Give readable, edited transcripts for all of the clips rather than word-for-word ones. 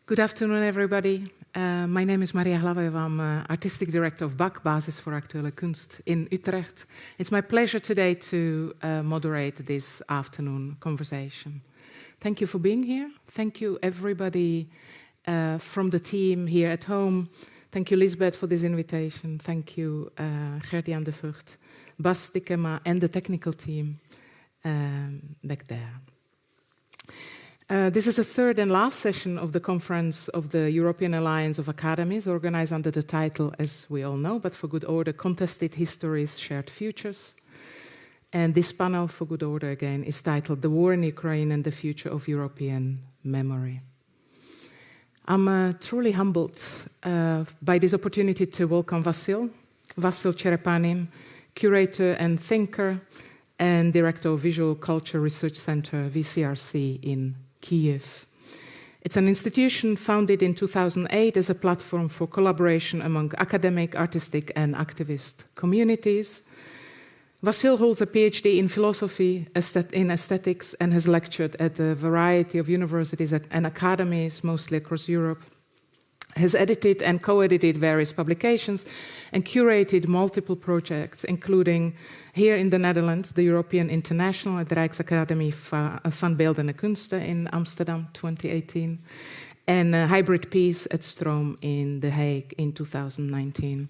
Good afternoon, everybody. My name is Maria Hlavev. I'm Artistic Director of BAC, Basis voor Actuele Kunst in Utrecht. It's my pleasure today to moderate this afternoon conversation. Thank you for being here. Thank you, everybody from the team here at home. Thank you, Lisbeth, for this invitation. Thank you, Gert-Jan de Vught, Bas Stikkema, and the technical team back there. This is the third and last session of the conference of the European Alliance of Academies, organized under the title, as we all know, but for good order, Contested Histories, Shared Futures. And this panel, for good order again, is titled The War in Ukraine and the Future of European Memory. I'm truly humbled by this opportunity to welcome Vasil Cherepanin, curator and thinker and director of Visual Culture Research Center, VCRC, in Kiev. It's an institution founded in 2008 as a platform for collaboration among academic, artistic, and activist communities. Vasil holds a PhD in philosophy, in aesthetics, and has lectured at a variety of universities and academies, mostly across Europe. Has edited and co-edited various publications and curated multiple projects, including here in the Netherlands, the European International at Rijksacademie van Beeldende Kunsten in Amsterdam 2018, and Hybrid Peace at Stroom in The Hague in 2019.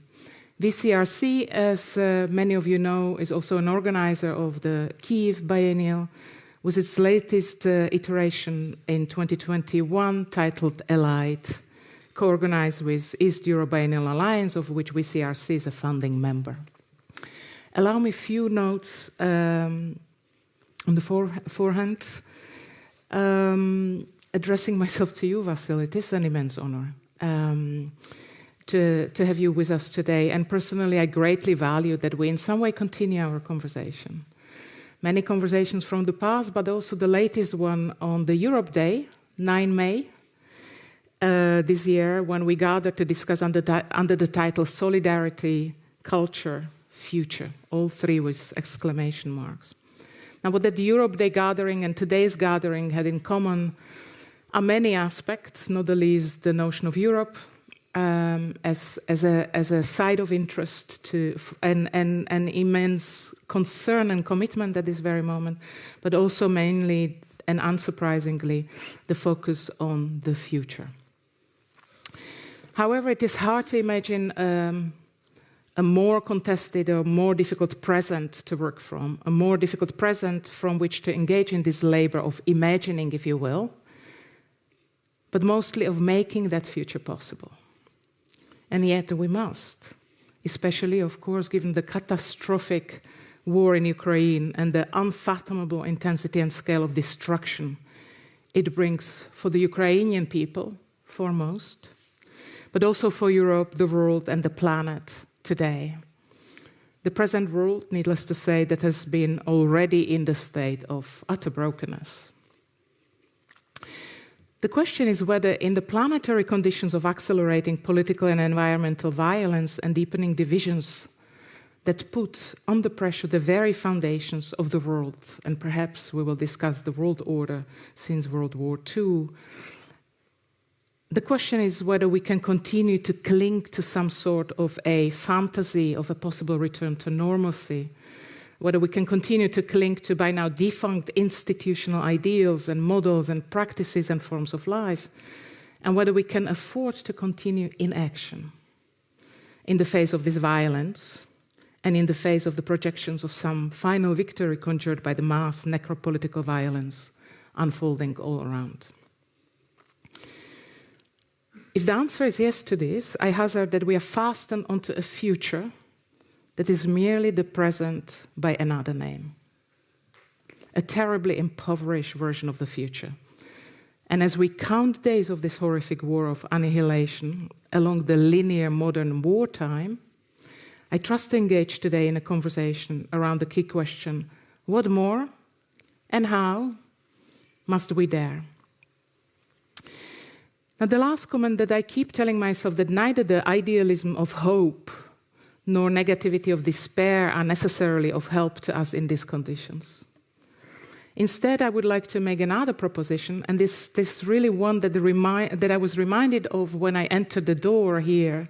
VCRC, as many of you know, is also an organizer of the Kiev Biennial, with its latest iteration in 2021 titled Allied, co-organized with East Europe Biennial Alliance, of which VCRC is a founding member. Allow me a few notes on the forehand. Addressing myself to you, Vasil, it is an immense honor to have you with us today. And personally, I greatly value that we in some way continue our conversation. Many conversations from the past, but also the latest one on the Europe Day, 9 May, this year, when we gathered to discuss under the title Solidarity, Culture, Future, all three with exclamation marks. Now, what the Europe Day gathering and today's gathering had in common are many aspects, not the least the notion of Europe as a side of interest to and immense concern and commitment at this very moment, but also mainly and unsurprisingly the focus on the future. However, it is hard to imagine a more contested or more difficult present to work from, a more difficult present from which to engage in this labor of imagining, if you will, but mostly of making that future possible. And yet we must, especially, of course, given the catastrophic war in Ukraine and the unfathomable intensity and scale of destruction it brings for the Ukrainian people, foremost, but also for Europe, the world, and the planet today. The present world, needless to say, that has been already in the state of utter brokenness. The question is whether, in the planetary conditions of accelerating political and environmental violence and deepening divisions that put under pressure the very foundations of the world, and perhaps we will discuss the world order since World War II, the question is whether we can continue to cling to some sort of a fantasy of a possible return to normalcy, whether we can continue to cling to by now defunct institutional ideals and models and practices and forms of life, and whether we can afford to continue inaction in the face of this violence and in the face of the projections of some final victory conjured by the mass necropolitical violence unfolding all around. If the answer is yes to this, I hazard that we are fastened onto a future that is merely the present by another name. A terribly impoverished version of the future. And as we count days of this horrific war of annihilation along the linear modern wartime, I trust to engage today in a conversation around the key question, what more and how must we dare? Now, the last comment that I keep telling myself that neither the idealism of hope nor negativity of despair are necessarily of help to us in these conditions. Instead, I would like to make another proposition, and this really one that I was reminded of when I entered the door here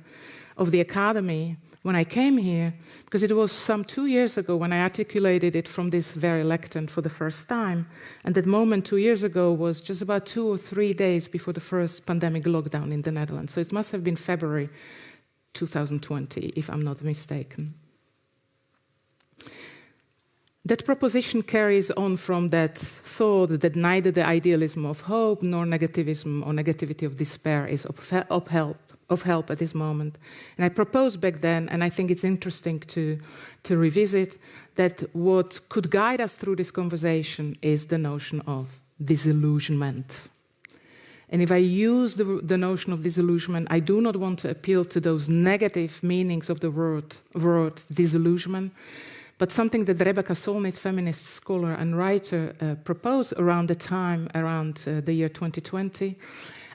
of the Academy, when I came here, because it was some 2 years ago when I articulated it from this very lectern for the first time. And that moment 2 years ago was just about 2 or 3 days before the first pandemic lockdown in the Netherlands. So it must have been February 2020, if I'm not mistaken. That proposition carries on from that thought that neither the idealism of hope nor negativism or negativity of despair is of help at this moment. And I proposed back then, and I think it's interesting to revisit, that what could guide us through this conversation is the notion of disillusionment. And if I use the notion of disillusionment, I do not want to appeal to those negative meanings of the word disillusionment, but something that Rebecca Solnit, feminist scholar and writer, proposed around the year 2020,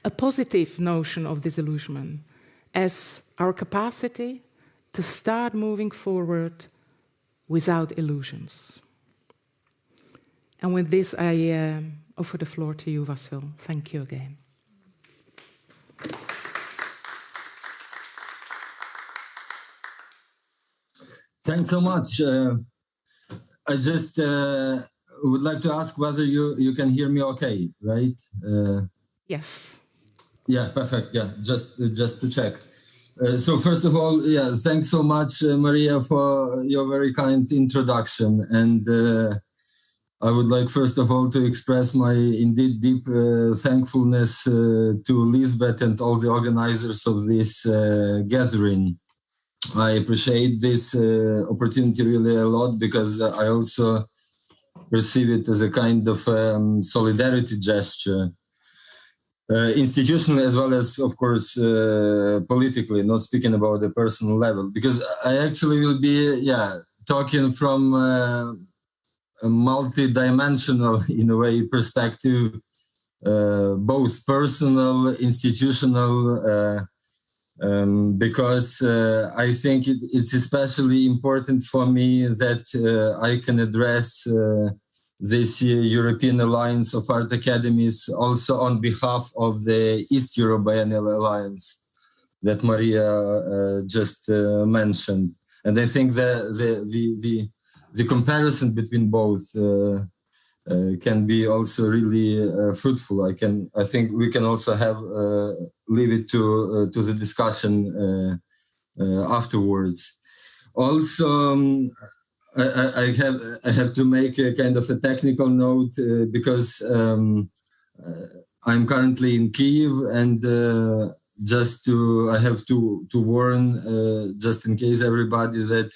a positive notion of disillusionment as our capacity to start moving forward without illusions. And with this, I offer the floor to you, Vasil. Thank you again. Thanks so much. I just would like to ask whether you can hear me okay, right? Yes. Yeah, perfect. Yeah, just to check. So first of all, yeah, thanks so much, Maria, for your very kind introduction. And I would like, first of all, to express my indeed deep thankfulness to Lisbeth and all the organizers of this gathering. I appreciate this opportunity really a lot because I also perceive it as a kind of solidarity gesture, institutionally as well as, of course, politically, not speaking about the personal level, because I actually will be, talking from a multi-dimensional, in a way, perspective, both personal, institutional, because I think it's especially important for me that I can address this European Alliance of Art Academies also on behalf of the East European Alliance that Maria just mentioned. And I think the comparison between both can be also really fruitful. I think we can also leave it to the discussion afterwards. Also, I have to make a kind of a technical note because I'm currently in Kyiv, and I have to warn just in case everybody that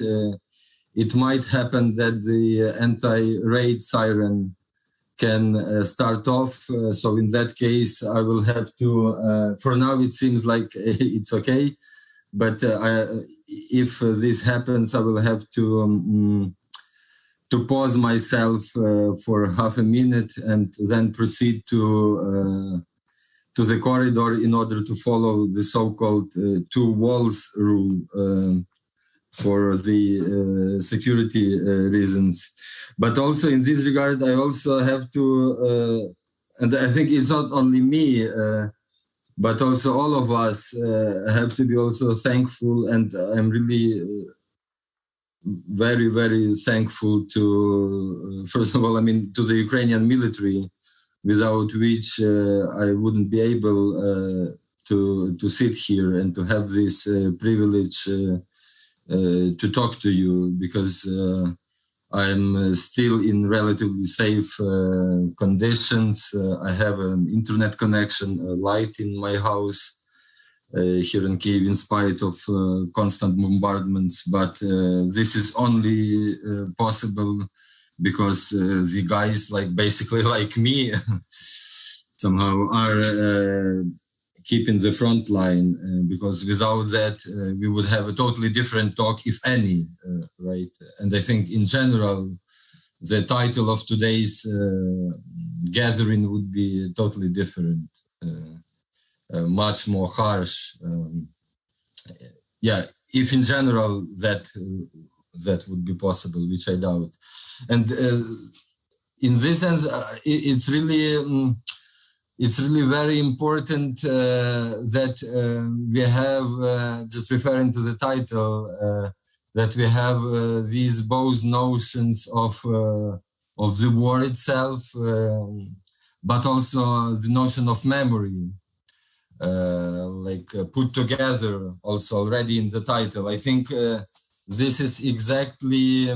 it might happen that the anti-raid siren can start off. So in that case, I will have to, for now it seems like it's okay, but if this happens, I will have to pause myself for half a minute and then proceed to the corridor in order to follow the so-called two walls rule for the security reasons. But also in this regard, I also have to, and I think it's not only me, but also all of us have to be also thankful, and I'm really very, very thankful to, first of all, to the Ukrainian military, without which I wouldn't be able to sit here and to have this privilege to talk to you, because I'm still in relatively safe conditions. I have an internet connection, a light in my house here in Kyiv, in spite of constant bombardments. But this is only possible because the guys, basically like me, somehow are keeping the front line, because without that we would have a totally different talk, if any, right? And I think in general the title of today's gathering would be totally different, much more harsh. If in general that would be possible, which I doubt. And in this sense, it's really very important that we have, just referring to the title, that we have these both notions of the war itself, but also the notion of memory, put together also already in the title. I think this is exactly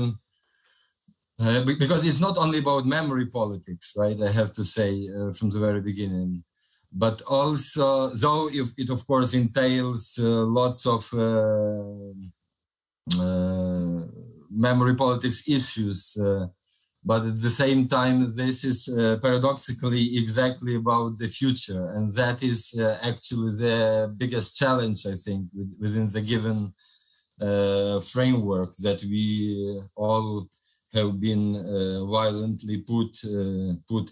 because it's not only about memory politics, right? I have to say from the very beginning, but also, though it of course entails lots of memory politics issues, but at the same time, this is paradoxically exactly about the future, and that is actually the biggest challenge, I think, within the given framework that we all have been violently put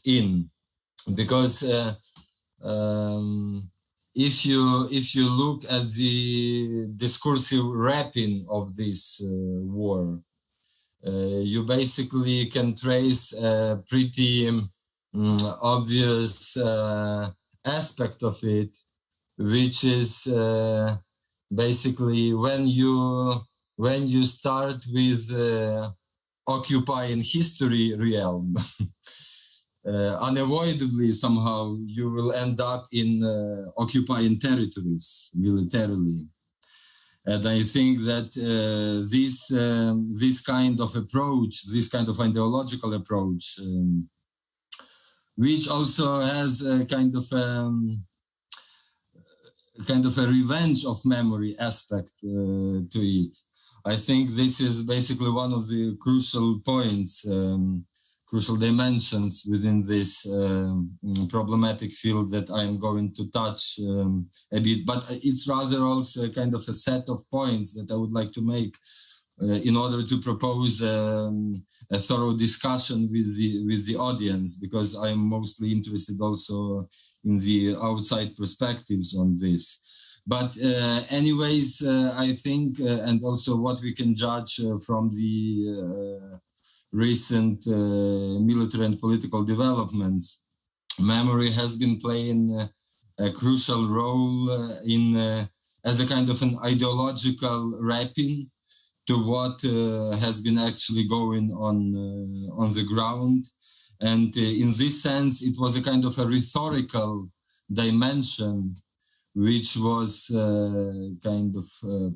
in, because if you look at the discursive wrapping of this war, you basically can trace a pretty obvious aspect of it, which is basically when you start with occupying history realm, unavoidably somehow you will end up in occupying territories militarily. And I think that this kind of approach, this kind of ideological approach, which also has a kind of a revenge of memory aspect to it. I think this is basically one of the crucial points, crucial dimensions within this problematic field that I'm going to touch a bit. But it's rather also a kind of a set of points that I would like to make in order to propose a thorough discussion with the audience, because I'm mostly interested also in the outside perspectives on this. But anyways, I think, and also what we can judge from the recent military and political developments, memory has been playing a crucial role as a kind of an ideological wrapping to what has been actually going on the ground. And in this sense, it was a kind of a rhetorical dimension which was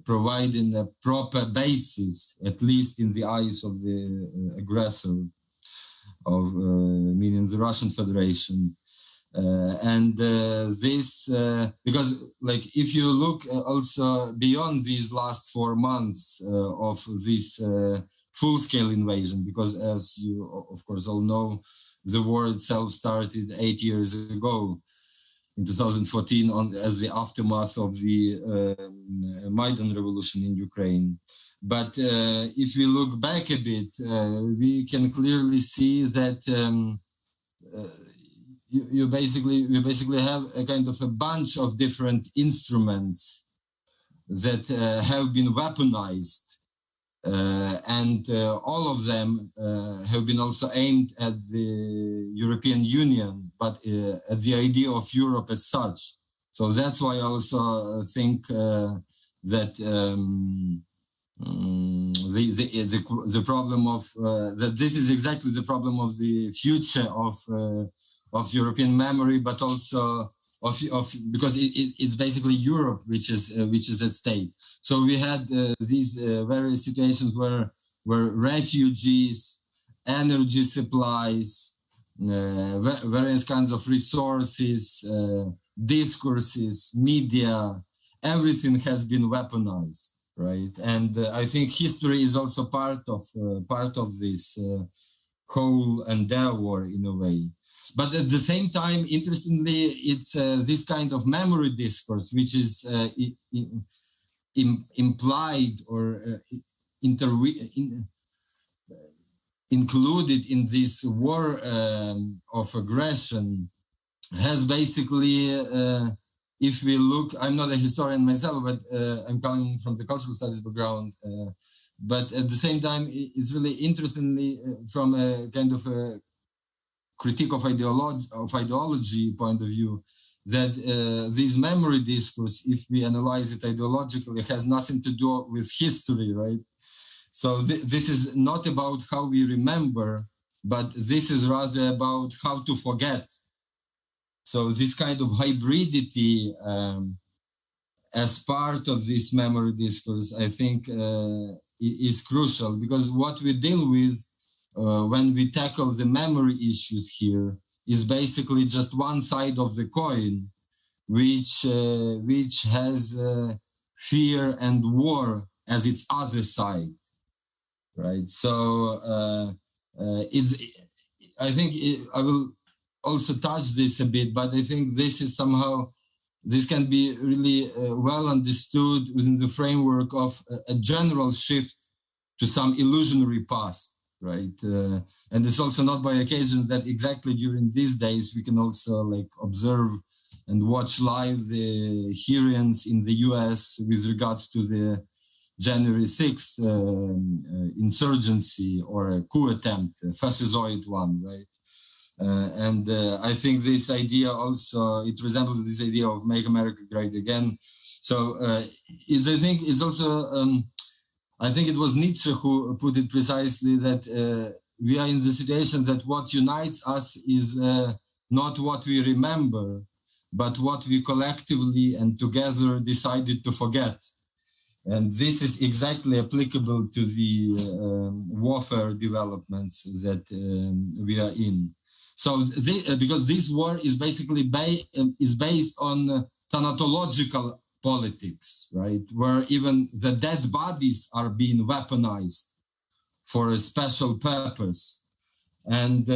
providing a proper basis, at least in the eyes of the aggressor, meaning the Russian Federation. Because if you look also beyond these last 4 months of this full-scale invasion, because as you of course all know, the war itself started 8 years ago, in 2014, as the aftermath of the Maidan revolution in Ukraine. But if we look back a bit, we can clearly see that you basically have a kind of a bunch of different instruments that have been weaponized. And all of them have been also aimed at the European Union, but at the idea of Europe as such. So that's why I also think that the problem of that this is exactly the problem of the future of European memory, but also because it's basically Europe which is at stake. So we had these various situations where refugees, energy supplies, various kinds of resources, discourses, media, everything has been weaponized, right? And I think history is also part of this whole endeavor in a way. But at the same time, interestingly, it's this kind of memory discourse, which is implied or included in this war of aggression, has basically, if we look, I'm not a historian myself, but I'm coming from the cultural studies background, but at the same time, it's really interestingly from a kind of a critique of ideology point of view, that this memory discourse, if we analyze it ideologically, has nothing to do with history, right? So this is not about how we remember, but this is rather about how to forget. So this kind of hybridity as part of this memory discourse, I think, is crucial, because what we deal with when we tackle the memory issues here is basically just one side of the coin, which has fear and war as its other side, right? So I think I will also touch this a bit, but I think this is somehow, this can be really well understood within the framework of a general shift to some illusionary past, right? And it's also not by occasion that exactly during these days we can also like observe and watch live the hearings in the US with regards to the January 6th insurgency or a coup attempt, a fascistoid one, right? And I think this idea also, it resembles this idea of make America great again. So I think it's also, I think it was Nietzsche who put it precisely that we are in the situation that what unites us is not what we remember, but what we collectively and together decided to forget. And this is exactly applicable to the warfare developments that we are in. So because this war is basically based on thanatological politics, right? Where even the dead bodies are being weaponized for a special purpose. And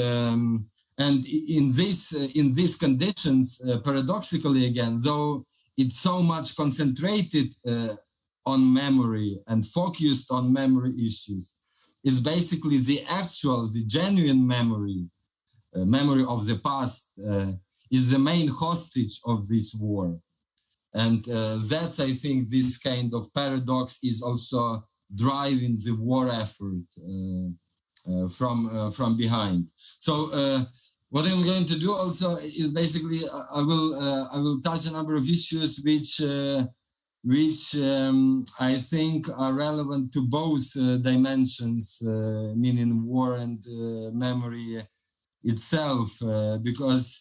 in these conditions, paradoxically again, though it's so much concentrated on memory and focused on memory issues, it's basically the genuine memory of the past is the main hostage of this war. And that's, I think, this kind of paradox is also driving the war effort from behind. So what I'm going to do also is basically I will touch a number of issues which I think are relevant to both dimensions, meaning war and memory itself, because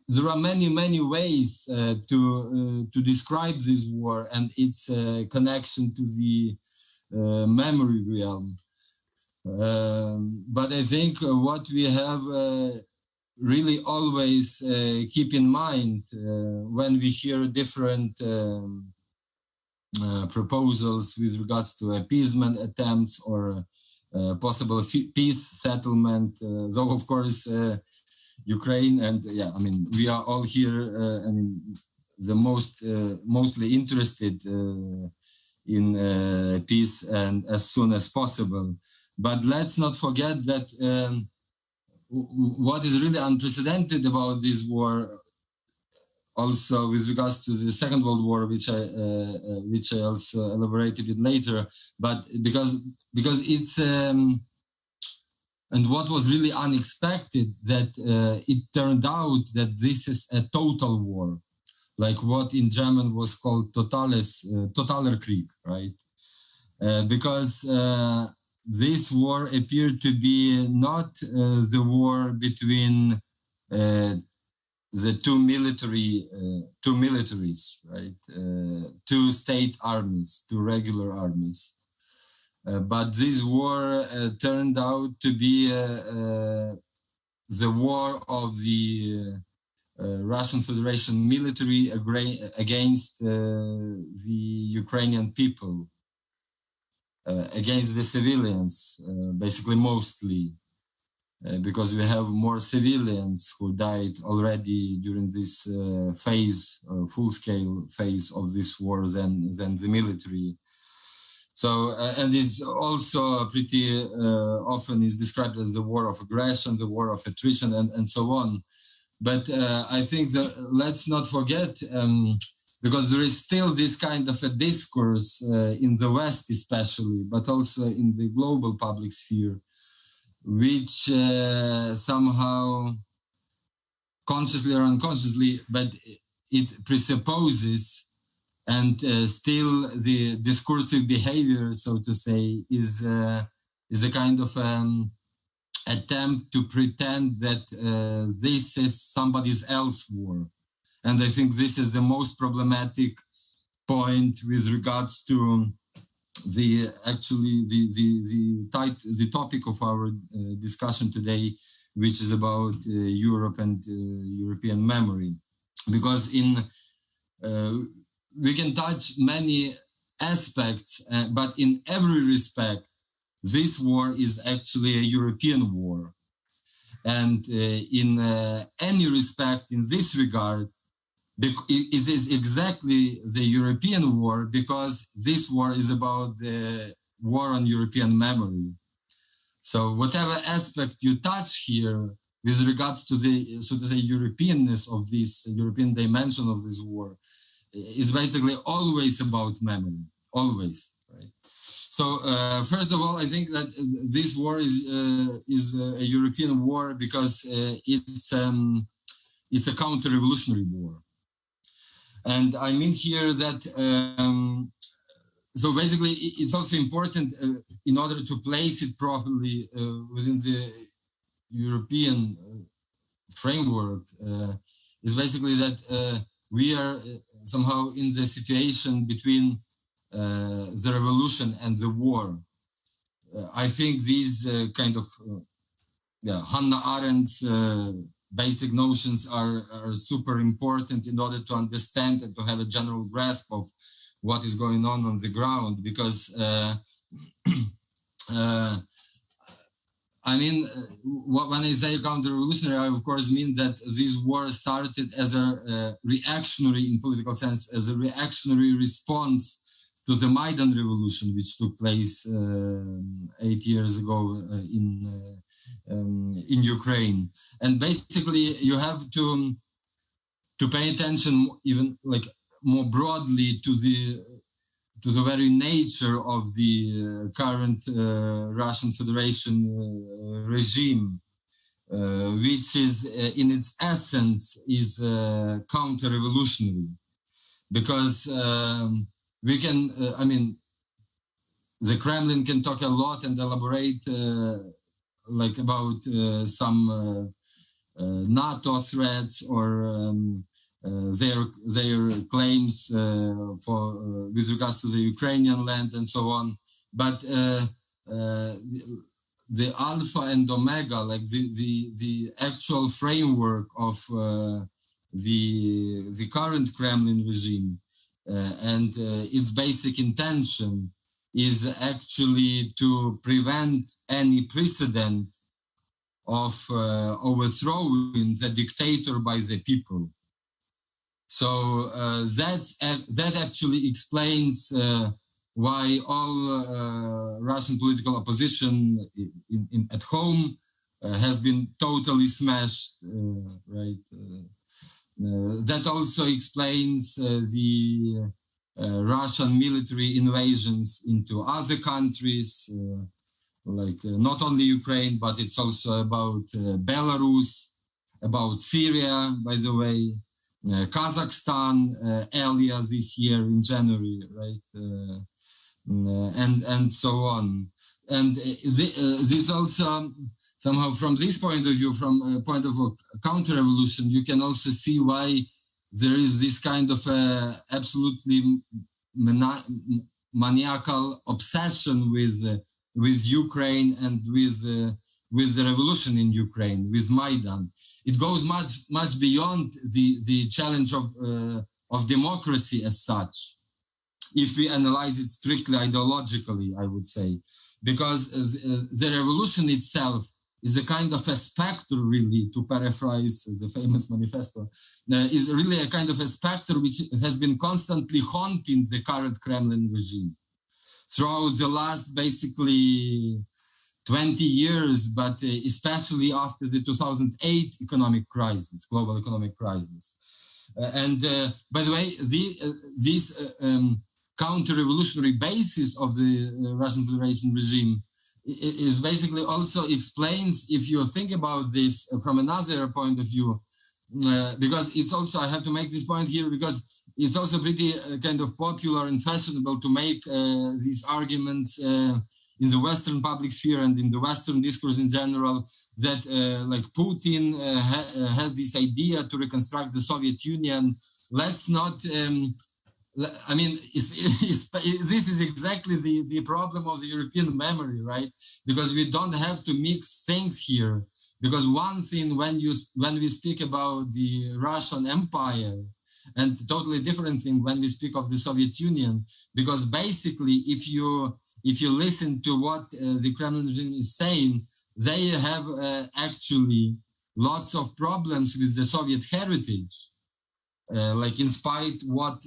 there are many ways to describe this war and its connection to the memory realm. But I think what we have really always keep in mind when we hear different proposals with regards to appeasement attempts or possible peace settlement, though of course Ukraine and we are all here. The mostly interested in peace and as soon as possible. But let's not forget that what is really unprecedented about this war, also with regards to the Second World War, which I also elaborate a bit later, but because it's and what was really unexpected, that it turned out that this is a total war, like what in German was called totaler Krieg, right? Because this war appeared to be not the war between the two militaries, right? Two state armies, two regular armies. But this war turned out to be the war of the Russian Federation military against the Ukrainian people, against the civilians, basically mostly, because we have more civilians who died already during this full-scale phase of this war than the military. So, and it's also pretty often is described as the war of aggression, the war of attrition, and so on. But I think that let's not forget, because there is still this kind of a discourse in the West especially, but also in the global public sphere, which somehow consciously or unconsciously, but it presupposes, and still the discursive behavior, so to say, is a kind of attempt to pretend that this is somebody else's war. And I think this is the most problematic point with regards to the topic of our discussion today, which is about Europe and European memory, because we can touch many aspects, but in every respect, this war is actually a European war. And in any respect, in this regard, it is exactly the European war, because this war is about the war on European memory. So whatever aspect you touch here with regards to the, so to say, Europeanness of this, European dimension of this war, is basically always about memory, always, right? So first of all, I think that this war is a European war because it's a counter-revolutionary war. And I mean here that, so basically it's also important in order to place it properly within the European framework, is basically that we are somehow in the situation between the revolution and the war. I think these kind of Hannah Arendt's basic notions are super important in order to understand and to have a general grasp of what is going on the ground, because I mean, when I say counter-revolutionary, I of course mean that this war started as a reactionary, in political sense, as a reactionary response to the Maidan revolution, which took place 8 years ago in Ukraine. And basically, you have to pay attention, even like more broadly, to the very nature of the current Russian Federation regime, which is in its essence is counter-revolutionary, because we can, I mean, the Kremlin can talk a lot and elaborate like about some NATO threats or their claims for with regards to the Ukrainian land and so on, but the alpha and omega, like the actual framework of the current Kremlin regime and its basic intention is actually to prevent any precedent of overthrowing the dictator by the people. So that actually explains why all Russian political opposition at home has been totally smashed, right? That also explains the Russian military invasions into other countries, like not only Ukraine, but it's also about Belarus, about Syria, by the way, Kazakhstan earlier this year in January, right? And so on. And this also somehow, from this point of view, from a point of a counter-revolution, you can also see why there is this kind of absolutely maniacal obsession with Ukraine and with the revolution in Ukraine, with Maidan. It goes much beyond the challenge of democracy as such, if we analyze it strictly ideologically, I would say, because the revolution itself is a kind of a specter, really, to paraphrase the famous manifesto, is really a kind of a specter which has been constantly haunting the current Kremlin regime throughout the last basically 20 years, but especially after the 2008 economic crisis, global economic crisis. And by the way, this counter-revolutionary basis of the Russian Federation regime is basically also explains, if you think about this from another point of view, because it's also, I have to make this point here, because it's also pretty kind of popular and fashionable to make these arguments in the Western public sphere and in the Western discourse in general, that like Putin has this idea to reconstruct the Soviet Union. Let's not, I mean, this is exactly the problem of the European memory, right? Because we don't have to mix things here. Because one thing, when we speak about the Russian Empire, and totally different thing when we speak of the Soviet Union, because basically, if you listen to what the Kremlin regime is saying, they have actually lots of problems with the Soviet heritage. Like in spite what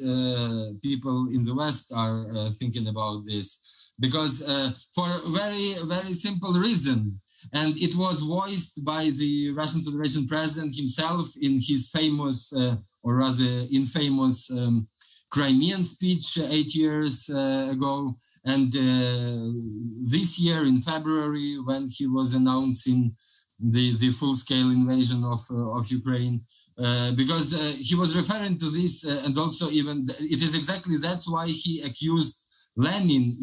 people in the West are thinking about this, because for a very, very simple reason, and it was voiced by the Russian Federation president himself in his famous, or rather infamous, Crimean speech 8 years ago, and this year in February, when he was announcing the full-scale invasion of Ukraine, because he was referring to this, and also even it is exactly that's why he accused Lenin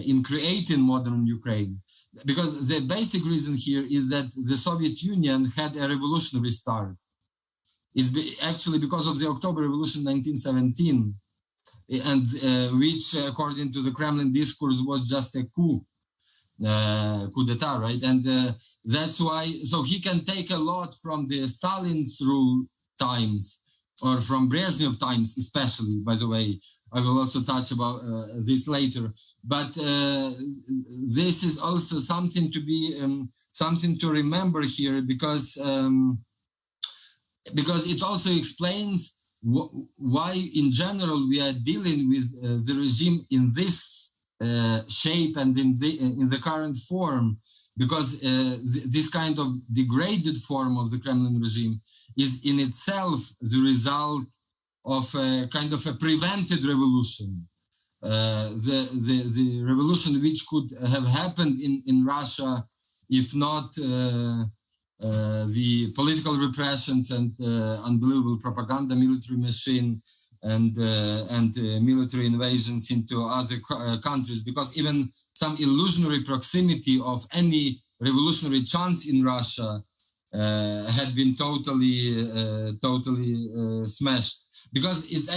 in creating modern Ukraine, because the basic reason here is that the Soviet Union had a revolutionary start. It's actually because of the October Revolution 1917, and which, according to the Kremlin discourse, was just a coup d'etat, right? And that's why, so he can take a lot from the Stalin's rule times, or from Brezhnev times, especially, by the way. I will also touch about this later. But this is also something to be, something to remember here, because it also explains why, in general, we are dealing with the regime in this shape and in the current form, because this kind of degraded form of the Kremlin regime is in itself the result of a kind of a prevented revolution. The revolution which could have happened in Russia if not the political repressions and unbelievable propaganda military machine and military invasions into other countries, because even some illusionary proximity of any revolutionary chance in Russia had been totally smashed, because it's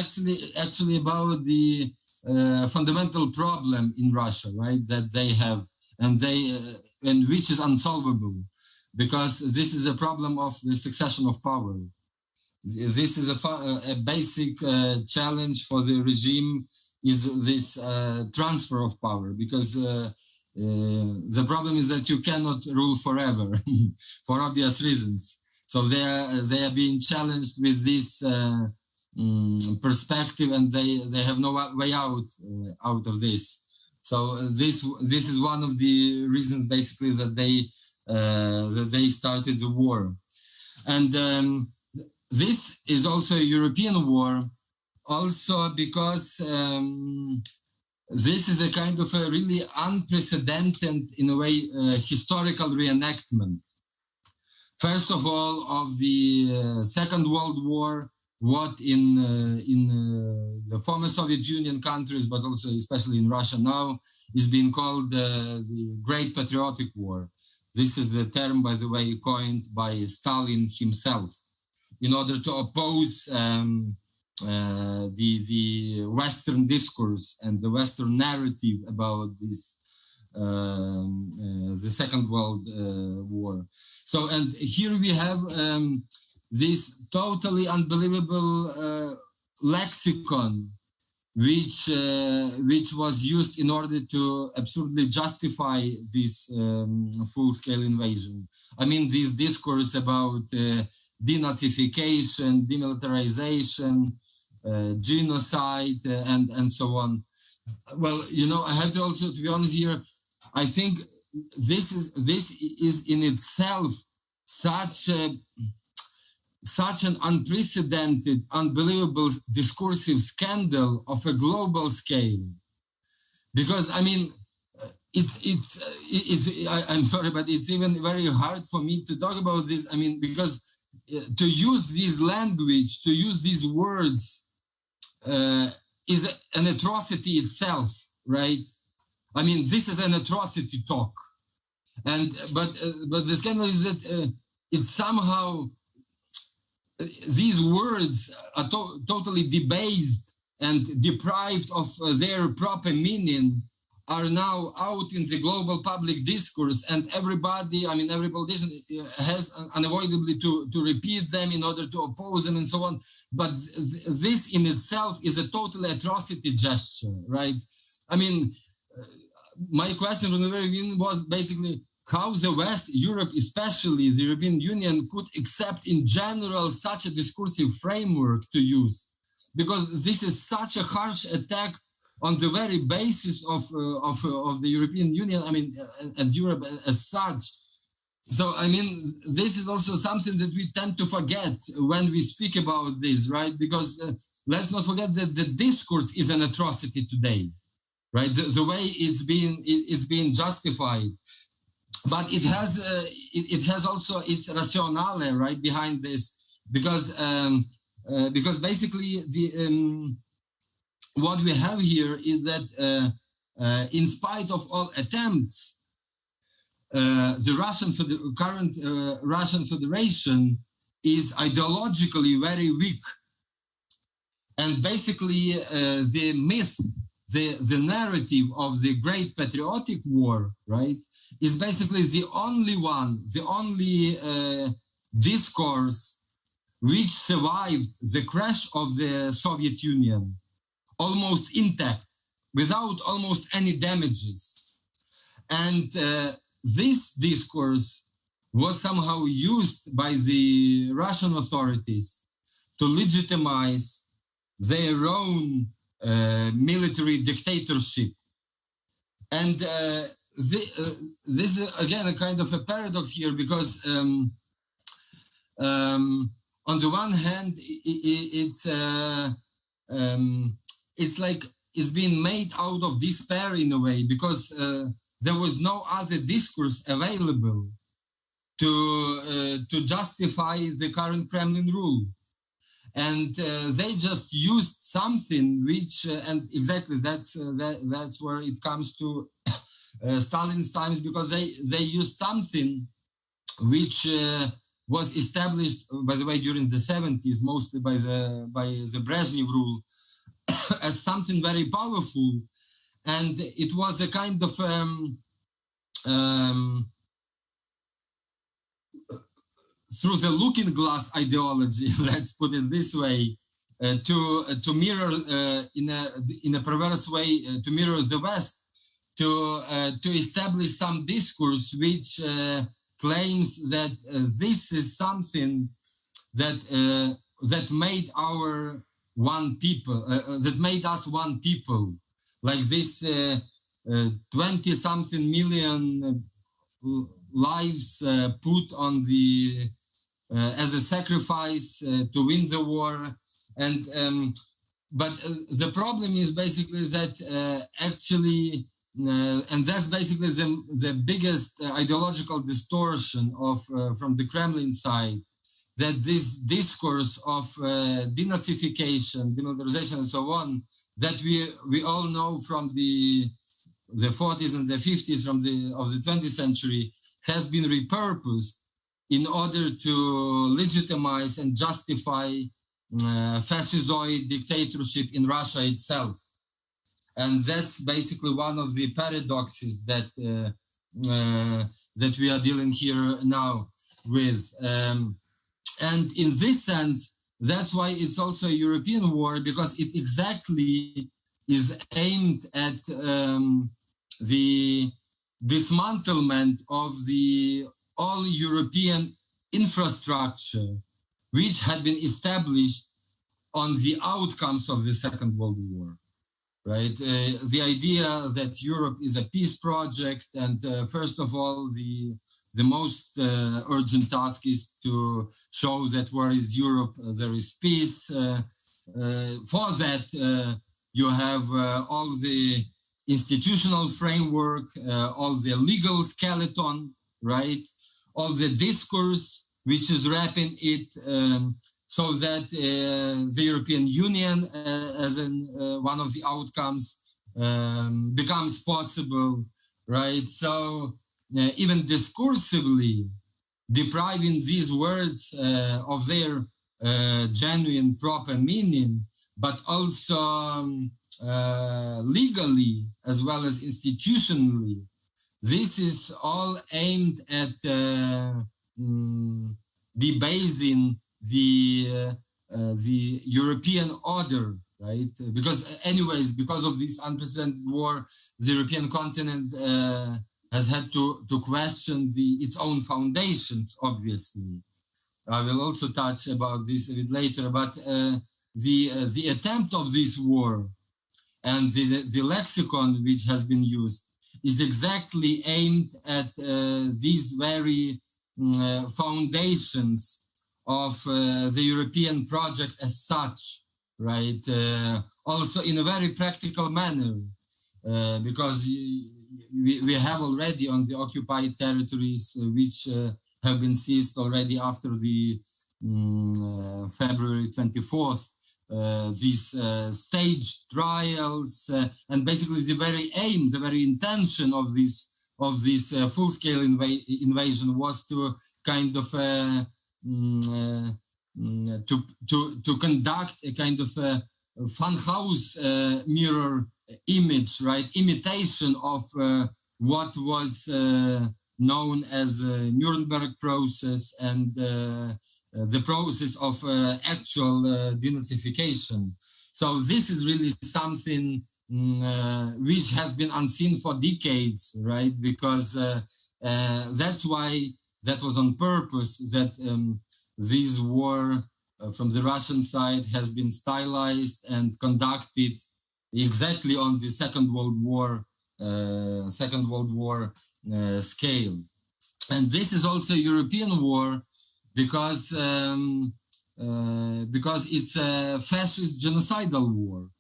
actually about the fundamental problem in Russia, right? That they have, and which is unsolvable, because this is a problem of the succession of power. This is a basic challenge for the regime, is this transfer of power, because the problem is that you cannot rule forever for obvious reasons. So they are being challenged with this perspective, and they have no way out of this. So this is one of the reasons, basically, that they started the war. And this is also a European war, also because this is a kind of a really unprecedented, in a way, historical reenactment. First of all, of the Second World War, what in the former Soviet Union countries, but also especially in Russia now, is being called the Great Patriotic War. This is the term, by the way, coined by Stalin himself, in order to oppose the Western discourse and the Western narrative about this, the Second World War. So, and here we have this totally unbelievable lexicon, which was used in order to absurdly justify this full-scale invasion. I mean, this discourse about denazification, demilitarization, genocide, and so on. Well, you know, I have to also, to be honest here, I think this is in itself such an unprecedented, unbelievable discursive scandal of a global scale. Because, I mean, I'm sorry, but it's even very hard for me to talk about this. I mean, because to use this language, to use these words, is an atrocity itself, right? I mean, this is an atrocity talk, but the scandal is that it's somehow these words are totally debased and deprived of their proper meaning, are now out in the global public discourse, and everybody, I mean, every politician has unavoidably to repeat them in order to oppose them and so on. But this in itself is a total atrocity gesture, right? I mean, my question from the very beginning was basically how the West, Europe, especially the European Union, could accept in general such a discursive framework to use, because this is such a harsh attack on the very basis of the European Union, I mean, and Europe as such. So, I mean, this is also something that we tend to forget when we speak about this, right? Because let's not forget that the discourse is an atrocity today, right? The way it's being justified, but it has also its rationale, right, behind this, because basically what we have here is that in spite of all attempts, the current Russian Federation is ideologically very weak. And basically the myth, the narrative of the Great Patriotic War, right, is basically the only discourse which survived the crash of the Soviet Union, almost intact, without almost any damages. And this discourse was somehow used by the Russian authorities to legitimize their own military dictatorship. And this is, again, a kind of a paradox here, because on the one hand, it's like it's being made out of despair in a way, because there was no other discourse available to justify the current Kremlin rule. And they just used something which, and exactly that's where it comes to Stalin's times, because they used something which was established, by the way, during the 70s, mostly by the Brezhnev rule, as something very powerful. And it was a kind of through the looking glass ideology, let's put it this way, to mirror in a perverse way, to mirror the West, to establish some discourse which claims that this is something that made our one people, that made us one people, like this 20-something million lives put on the as a sacrifice to win the war. And but the problem is basically that actually, and that's basically the biggest ideological distortion of from the Kremlin side, that this discourse of denazification, demilitarization, and so on, that we all know from the 40s and the 50s of the 20th century, has been repurposed in order to legitimize and justify fascistoid dictatorship in Russia itself. And that's basically one of the paradoxes that that we are dealing here now with. And in this sense, that's why it's also a European war, because it exactly is aimed at the dismantlement of the all European infrastructure, which had been established on the outcomes of the Second World War, right? The idea that Europe is a peace project, and first of all, the most urgent task is to show that where is Europe, there is peace. For that, you have all the institutional framework, all the legal skeleton, right? All the discourse which is wrapping it, so that the European Union, as one of the outcomes, becomes possible, right? So even discursively, depriving these words of their genuine, proper meaning, but also legally as well as institutionally. This is all aimed at debasing the European order, right? Because anyways, because of this unprecedented war, the European continent has had to question its own foundations, obviously. I will also touch about this a bit later, but the attempt of this war and the lexicon which has been used is exactly aimed at these very foundations of the European project as such, right? Also in a very practical manner, because we have already on the occupied territories which have been seized already after the February 24th, these staged trials, and basically the very aim, the very intention of this full-scale invasion was to kind of to conduct a kind of a funhouse mirror image, right? Imitation of what was known as the Nuremberg process and the process of actual denazification. So this is really something which has been unseen for decades, right? Because that's why that was on purpose that this war from the Russian side has been stylized and conducted exactly on the Second World War scale. And this is also a European war because it's a fascist genocidal war.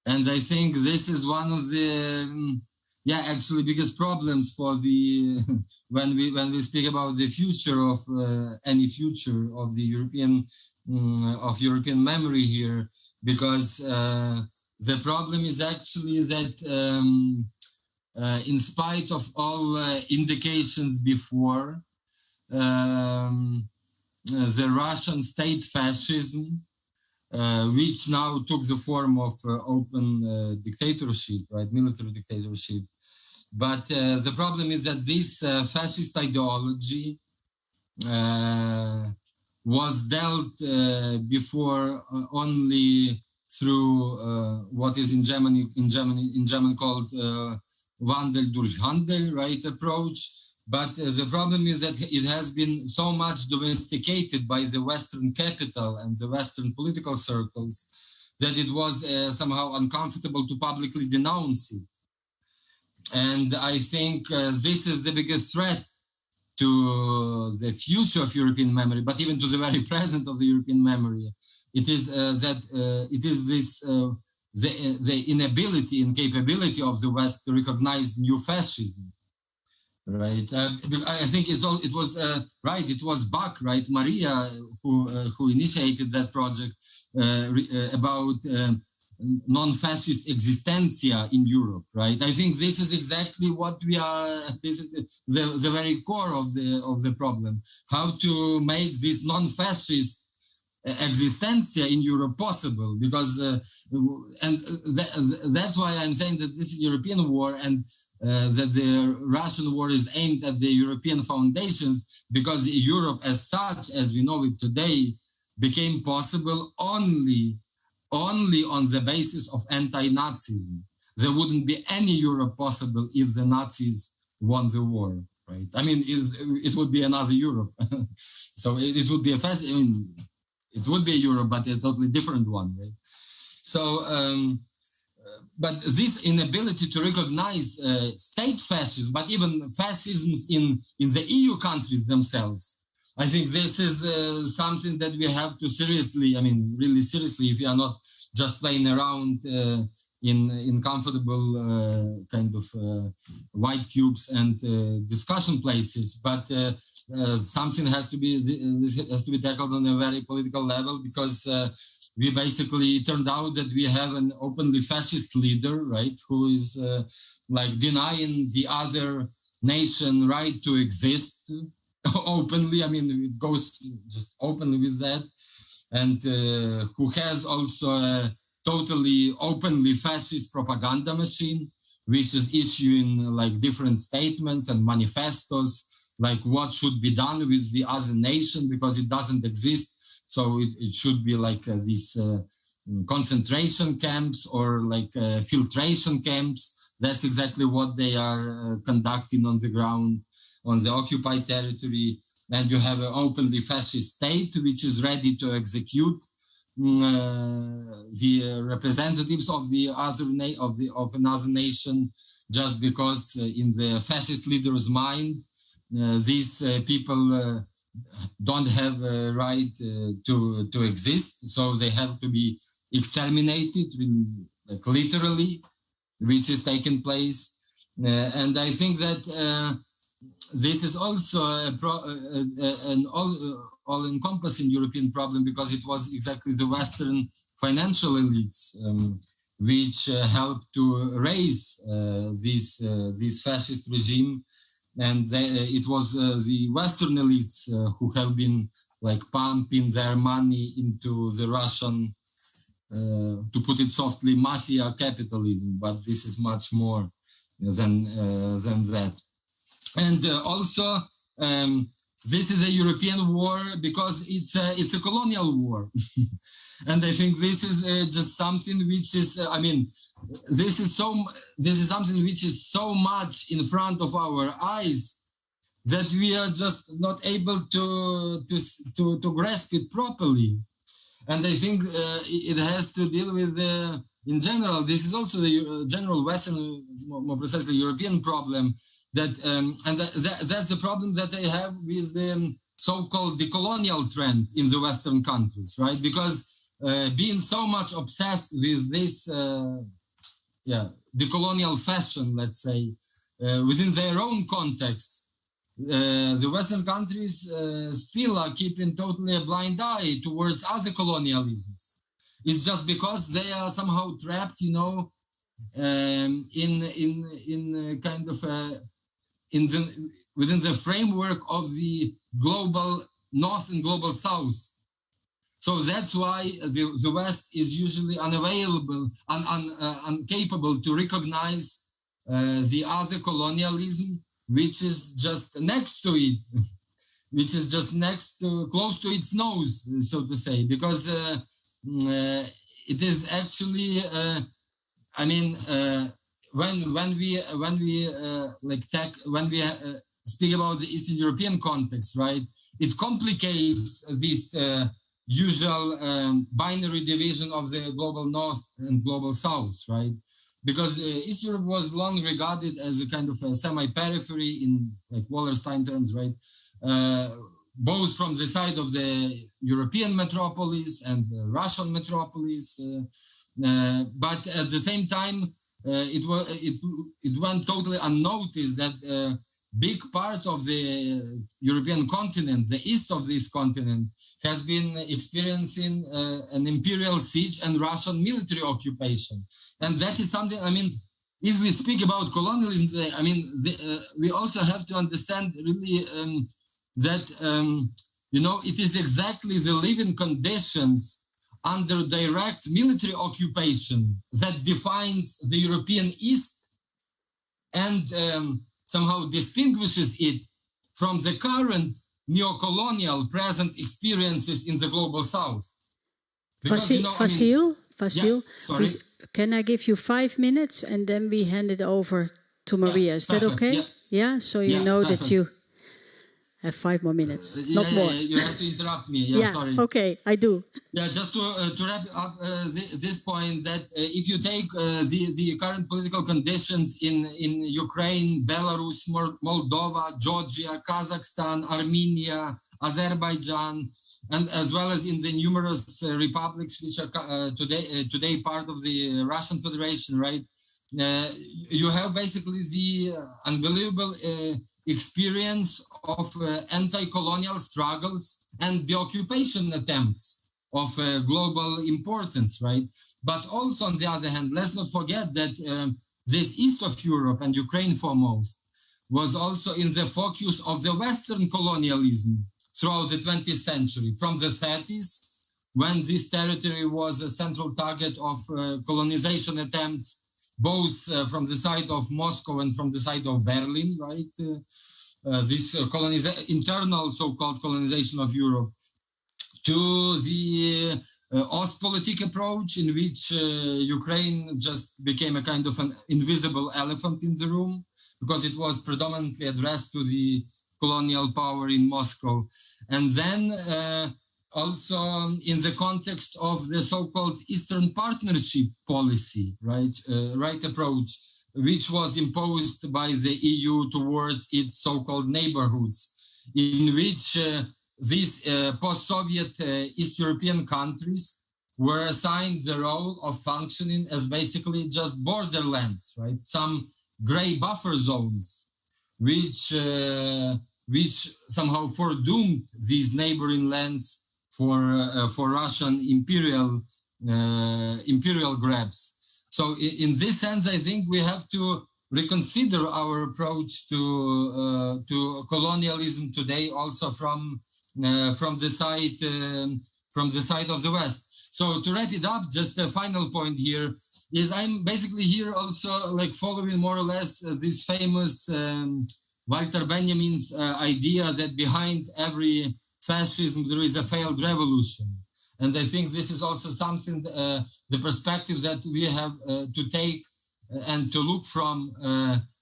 And I think this is one of the actually biggest problems for the when we speak about the future of any future of the European memory here, because the problem is actually that in spite of all indications before, the Russian state fascism, which now took the form of open dictatorship, right, military dictatorship. But the problem is that this fascist ideology was dealt before only through what is in German called Wandel durch Handel, right, approach. But the problem is that it has been so much domesticated by the Western capital and the Western political circles that it was somehow uncomfortable to publicly denounce it. And I think this is the biggest threat to the future of European memory, but even to the very present of the European memory. It is the inability, incapability of the West to recognize new fascism. Right, I think it was right. It was Bach, right, Maria, who initiated that project about non-fascist existentia in Europe, right? I think this is exactly what we are. This is the very core of the problem. How to make this non-fascist existentia in Europe possible? Because that's why I'm saying that this is European war and. That the Russian war is aimed at the European foundations, because Europe as such, as we know it today, became possible only on the basis of anti-Nazism. There wouldn't be any Europe possible if the Nazis won the war, right? I mean, it would be another Europe. So it would be it would be Europe, but a totally different one, right? So, but this inability to recognize state fascism, but even fascisms in the EU countries themselves, I think this is something that we have to seriously, I mean, really seriously, if we are not just playing around in comfortable kind of white cubes and discussion places, but something has to be tackled on a very political level, because we basically turned out that we have an openly fascist leader, right, who is like denying the other nation right to exist openly. I mean, it goes just openly with that, and who has also a totally openly fascist propaganda machine, which is issuing like different statements and manifestos, like what should be done with the other nation because it doesn't exist. So it should be like these concentration camps or like filtration camps. That's exactly what they are conducting on the ground, on the occupied territory. And you have an openly fascist state which is ready to execute the representatives of the other of another nation, just because in the fascist leader's mind, these people don't have a right to exist, so they have to be exterminated, like literally, which is taking place. And I think that this is also an all-encompassing European problem, because it was exactly the Western financial elites which helped to raise this fascist regime. And it was the Western elites who have been like pumping their money into the Russian, to put it softly, mafia capitalism. But this is much more than that. And also, this is a European war because it's a colonial war. And I think this is just something which is, I mean, this is something which is so much in front of our eyes that we are just not able to grasp it properly. And I think it has to deal with, in general, this is also the general Western, more precisely European problem, that that's the problem that I have with the so-called decolonial trend in the Western countries, right? Because being so much obsessed with this decolonial fashion, let's say, within their own context, the Western countries still are keeping totally a blind eye towards other colonialisms. It's just because they are somehow trapped, you know, in kind of within the framework of the global North and global South. So that's why the West is usually unavailable, incapable to recognize the other colonialism, which is just next to it, which is just close to its nose, so to say, because it is actually, I mean, when we speak about the Eastern European context, right? It complicates this usual binary division of the global North and global South, right? Because East Europe was long regarded as a kind of a semi-periphery in like Wallerstein terms, right? Both from the side of the European metropolis and the Russian metropolis, but at the same time, it went totally unnoticed that big part of the European continent, the east of this continent, has been experiencing an imperial siege and Russian military occupation. And that is something, I mean, if we speak about colonialism today, I mean, we also have to understand really that, you know, it is exactly the living conditions under direct military occupation that defines the European East and somehow distinguishes it from the current neo-colonial present experiences in the global South. Because, you know, Vasil, yeah, sorry. Can I give you 5 minutes and then we hand it over to Maria? Is that okay? Yeah. Yeah, so you know perfect. that you... have 5 more minutes, not more. Yeah, you have to interrupt me. Yeah, sorry. Okay, I do. Yeah, just to wrap up this point, that if you take the current political conditions in Ukraine, Belarus, Moldova, Georgia, Kazakhstan, Armenia, Azerbaijan, and as well as in the numerous republics which are today part of the Russian Federation, right? You have basically the unbelievable experience of anti-colonial struggles and the occupation attempts of global importance, right? But also, on the other hand, let's not forget that this east of Europe, and Ukraine foremost, was also in the focus of the Western colonialism throughout the 20th century, from the 30s, when this territory was a central target of colonization attempts, both from the side of Moscow and from the side of Berlin, right? This internal so-called colonization of Europe, to the Ostpolitik approach, in which Ukraine just became a kind of an invisible elephant in the room, because it was predominantly addressed to the colonial power in Moscow. And then also in the context of the so-called Eastern Partnership policy, right approach, which was imposed by the EU towards its so-called neighborhoods, in which these post-Soviet East European countries were assigned the role of functioning as basically just borderlands, right? Some gray buffer zones, which somehow foredoomed these neighboring lands for Russian imperial grabs. So in this sense, I think we have to reconsider our approach to colonialism today, also from the side of the West. So to wrap it up, just a final point here is I'm basically here also like following more or less this famous Walter Benjamin's idea that behind every fascism there is a failed revolution. And I think this is also something, the perspective that we have to take and to look from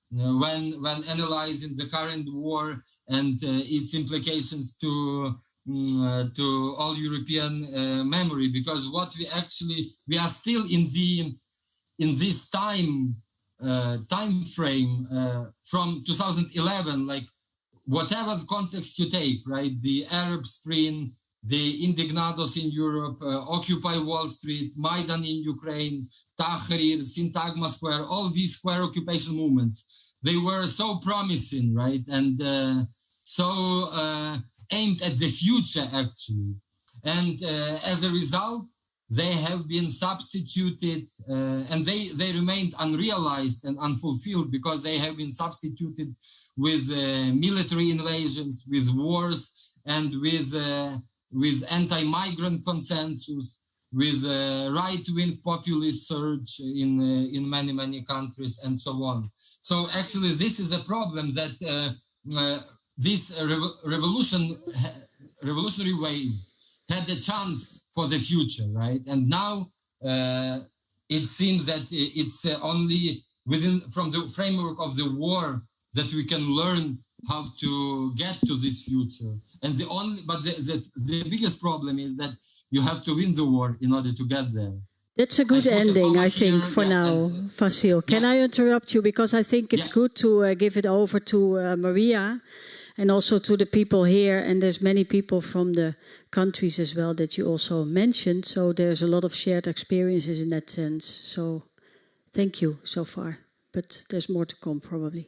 when analyzing the current war and its implications to all European memory, because what we are still in this time frame from 2011, like whatever the context you take, right? The Arab Spring, the Indignados in Europe, Occupy Wall Street, Maidan in Ukraine, Tahrir, Syntagma Square, all these square occupation movements, they were so promising, right? And so aimed at the future, actually. And as a result, they have been substituted and they remained unrealized and unfulfilled because they have been substituted with military invasions, with wars, and with anti-migrant consensus, with right-wing populist surge in many countries, and so on. So actually, this is a problem that this revolutionary wave had a chance for the future, right? And now it seems that it's only from the framework of the war that we can learn how to get to this future. And the biggest problem is that you have to win the war in order to get there. That's a good ending, I think, for now, Vasil. Can I interrupt you? Because I think it's good to give it over to Maria and also to the people here. And there's many people from the countries as well that you also mentioned. So there's a lot of shared experiences in that sense. So thank you so far. But there's more to come, probably.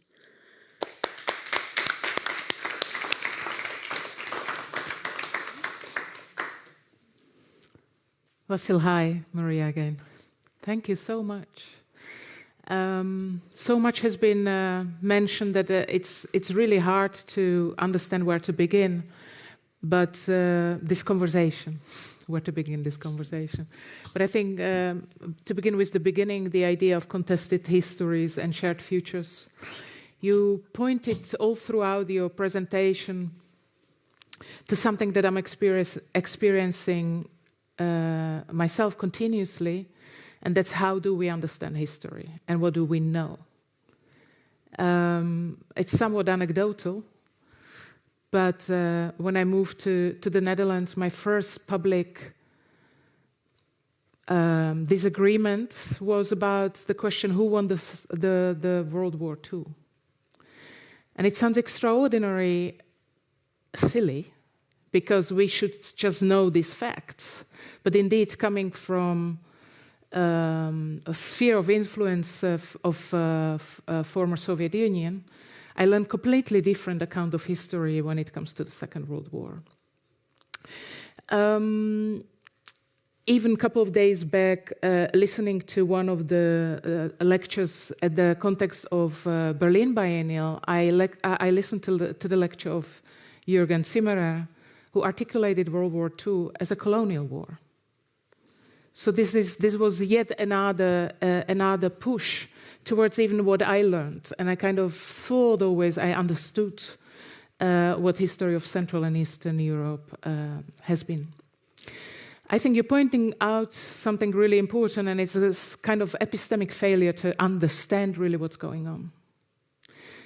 Vasil, hi, Maria again. Thank you so much. So much has been mentioned that it's really hard to understand where to begin. But this conversation, where to begin this conversation. But I think to begin with the beginning, the idea of contested histories and shared futures. You pointed all throughout your presentation to something that I'm experiencing myself continuously, and that's how do we understand history and what do we know? It's somewhat anecdotal, But when I moved to the Netherlands, my first public disagreement was about the question, who won the World War II? And it sounds extraordinarily silly, because we should just know these facts. But indeed, coming from a sphere of influence of former Soviet Union, I learned completely different account of history when it comes to the Second World War. Even a couple of days back, listening to one of the lectures at the context of Berlin Biennial, I listened to the lecture of Jürgen Zimmerer, who articulated World War II as a colonial war. So this was yet another push towards even what I learned. And I kind of thought always I understood what history of Central and Eastern Europe has been. I think you're pointing out something really important, and it's this kind of epistemic failure to understand really what's going on.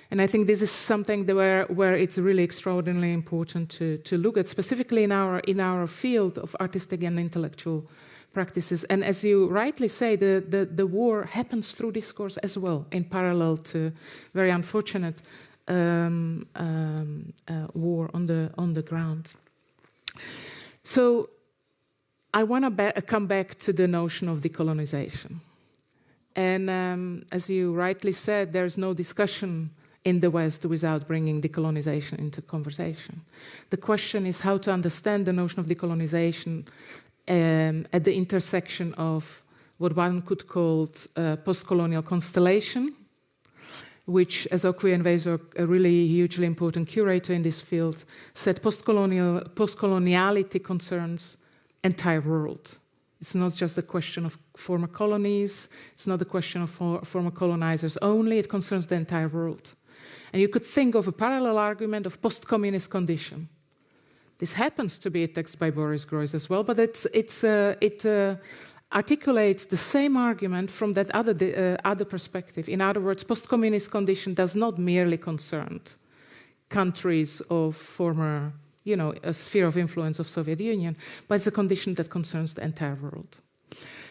And I think this is something where it's really extraordinarily important to look at, specifically in our field of artistic and intellectual practices. And as you rightly say, the war happens through discourse as well, in parallel to very unfortunate war on the ground. So I want to come back to the notion of decolonization. And as you rightly said, there's no discussion in the West without bringing decolonization into conversation. The question is how to understand the notion of decolonization at the intersection of what one could call post-colonial constellation, which, as Okwi Envezo, a really hugely important curator in this field, said post-coloniality concerns entire world. It's not just the question of former colonies, it's not the question of former colonizers only, it concerns the entire world. And you could think of a parallel argument of post-communist condition. This happens to be a text by Boris Groys as well, but it articulates the same argument from that other perspective. In other words, post-communist condition does not merely concern countries of former, a sphere of influence of Soviet Union, but it's a condition that concerns the entire world.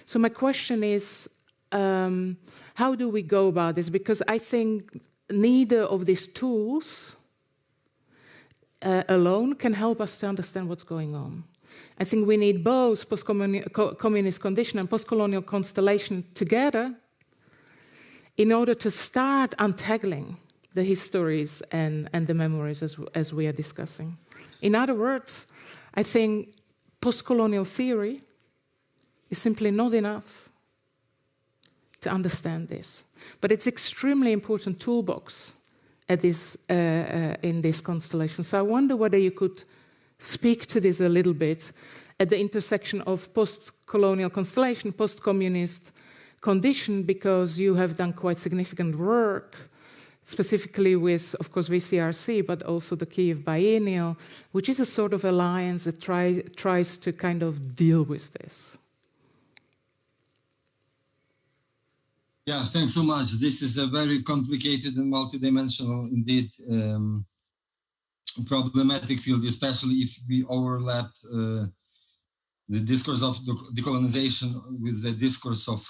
So my question is, how do we go about this? Because I think neither of these tools alone can help us to understand what's going on. I think we need both post-communist condition and post-colonial constellation together in order to start untangling the histories and the memories as we are discussing. In other words, I think post-colonial theory is simply not enough to understand this. But it's extremely important toolbox at this, in this constellation. So I wonder whether you could speak to this a little bit at the intersection of post-colonial constellation, post-communist condition, because you have done quite significant work, specifically with, of course, VCRC, but also the Kiev Biennial, which is a sort of alliance that tries to kind of deal with this. Yeah, thanks so much. This is a very complicated and multidimensional, indeed, problematic field, especially if we overlap the discourse of decolonization with the discourse of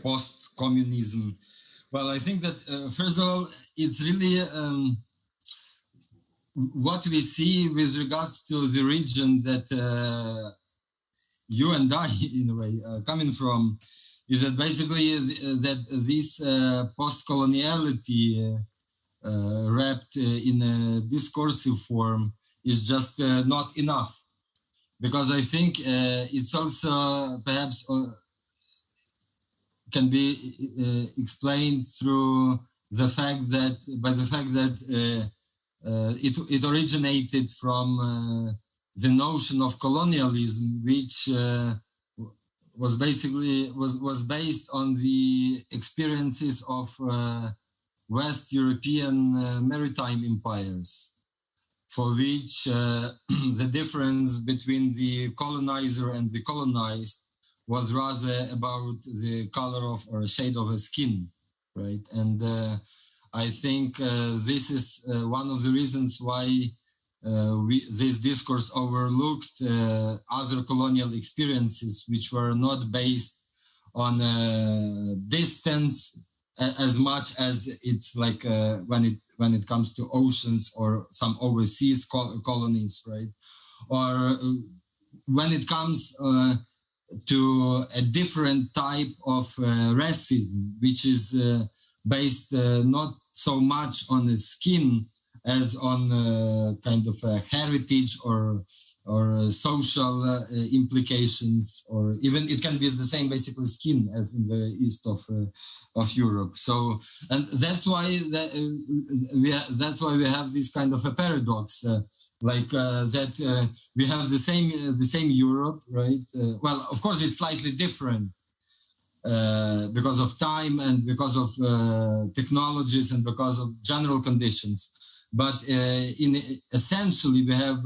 post-communism. Well, I think that, first of all, it's really what we see with regards to the region that you and I, in a way, coming from, is that basically that this post-coloniality wrapped in a discursive form is just not enough. Because I think it's also perhaps can be explained through the fact that, it originated from the notion of colonialism, which was basically was based on the experiences of West European maritime empires, for which the difference between the colonizer and the colonized was rather about the color of or shade of a skin, right? And I think this is one of the reasons why this discourse overlooked other colonial experiences which were not based on distance as much as it's like when it comes to oceans or some overseas colonies, right? Or when it comes to a different type of racism, which is based not so much on the skin as on kind of a heritage or social implications, or even it can be the same basically skin as in the east of Europe. So, and that's why we have this kind of a paradox, that we have the same Europe, right? Well, of course, it's slightly different because of time and because of technologies and because of general conditions. But essentially, we have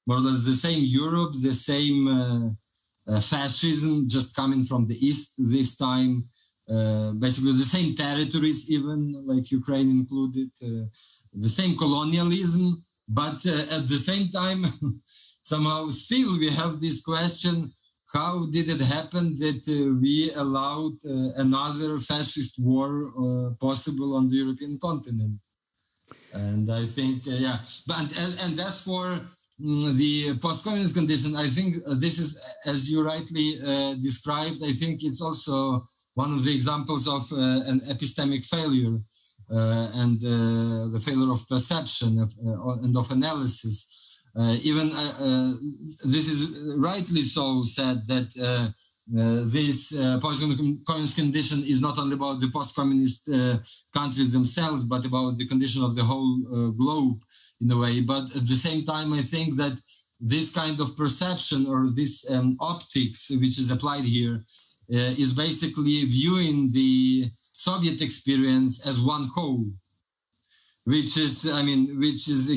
more or less the same Europe, the same fascism just coming from the east this time, basically the same territories, even like Ukraine included, the same colonialism. But at the same time, somehow still we have this question, how did it happen that we allowed another fascist war possible on the European continent? And I think, yeah, but and that's for the post-communist condition. I think this is, as you rightly described, I think it's also one of the examples of an epistemic failure and the failure of perception and of analysis. Even this is rightly so said that this post-communist condition is not only about the post-communist countries themselves, but about the condition of the whole globe in a way. But at the same time, I think that this kind of perception or this optics which is applied here is basically viewing the Soviet experience as one whole, which is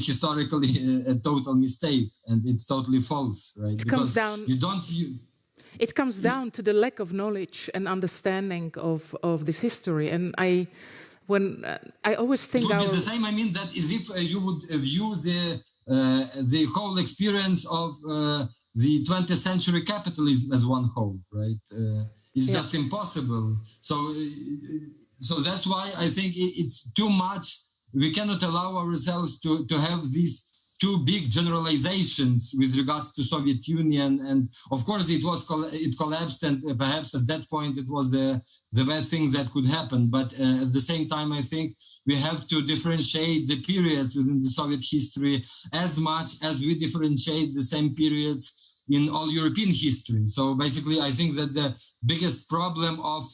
historically a total mistake, and it's totally false, right? Because you don't view. It comes down to the lack of knowledge and understanding of this history. And I always think it would be the same. I mean, that is if you would view the whole experience of the 20th century capitalism as one whole, right? It's just impossible. So that's why I think it's too much. We cannot allow ourselves to have these two big generalizations with regards to Soviet Union, and of course it collapsed, and perhaps at that point it was the best thing that could happen. But at the same time, I think we have to differentiate the periods within the Soviet history as much as we differentiate the same periods in all European history. So basically, I think that the biggest problem of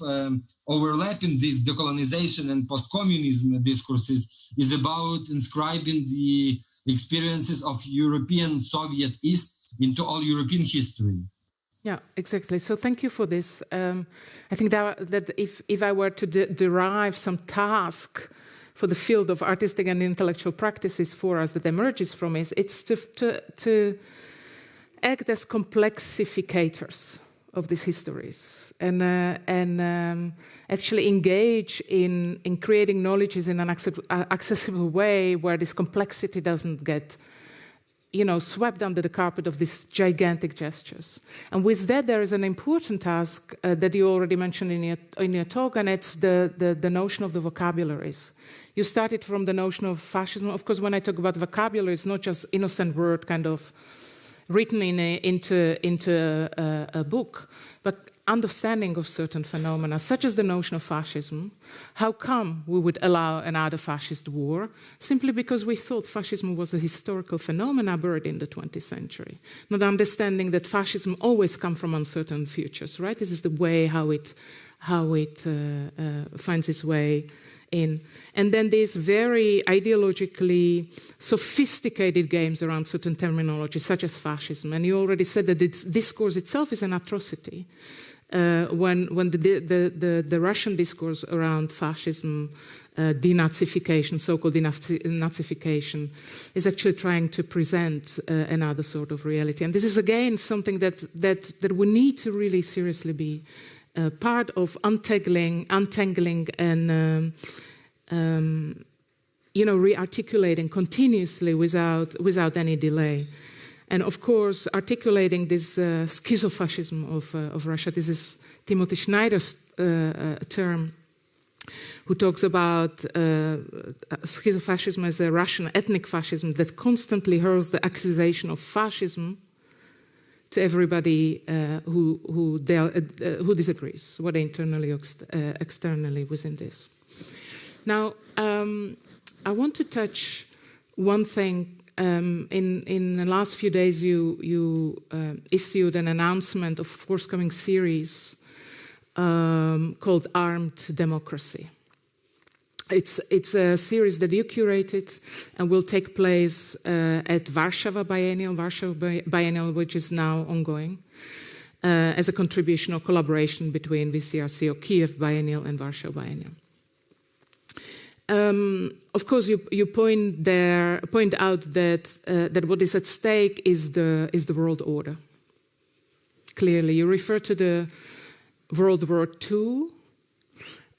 overlapping these decolonization and post-communism discourses is about inscribing the experiences of European Soviet East into all European history. Yeah, exactly. So thank you for this. I think that if I were to derive some task for the field of artistic and intellectual practices for us that emerges from it, it's to act as complexificators of these histories and actually engage in creating knowledges in an accessible way where this complexity doesn't get, swept under the carpet of these gigantic gestures. And with that, there is an important task that you already mentioned in your talk, and it's the notion of the vocabularies. You started from the notion of fascism. Of course, when I talk about vocabulary, it's not just innocent word kind of written into a book, but understanding of certain phenomena, such as the notion of fascism. How come we would allow another fascist war? Simply because we thought fascism was a historical phenomena buried in the 20th century. Not understanding that fascism always comes from uncertain futures, right? This is the way how it finds its way in. And then these very ideologically sophisticated games around certain terminology, such as fascism. And you already said that this discourse itself is an atrocity. When the Russian discourse around fascism, denazification, so-called denazification, is actually trying to present another sort of reality. And this is, again, something that we need to really seriously be part of untangling and re-articulating continuously without any delay. And of course, articulating this schizofascism of Russia. This is Timothy Schneider's term, who talks about schizofascism as a Russian ethnic fascism that constantly hurls the accusation of fascism to everybody who disagrees, whether internally or externally within this. Now, I want to touch one thing. In the last few days, you issued an announcement of a forthcoming series called Armed Democracy. It's a series that you curated and will take place at Warsaw Biennial, which is now ongoing, as a contribution or collaboration between VCRC or Kiev Biennial and Warsaw Biennial. Of course, you point out that what is at stake is the world order. Clearly, you refer to the World War II.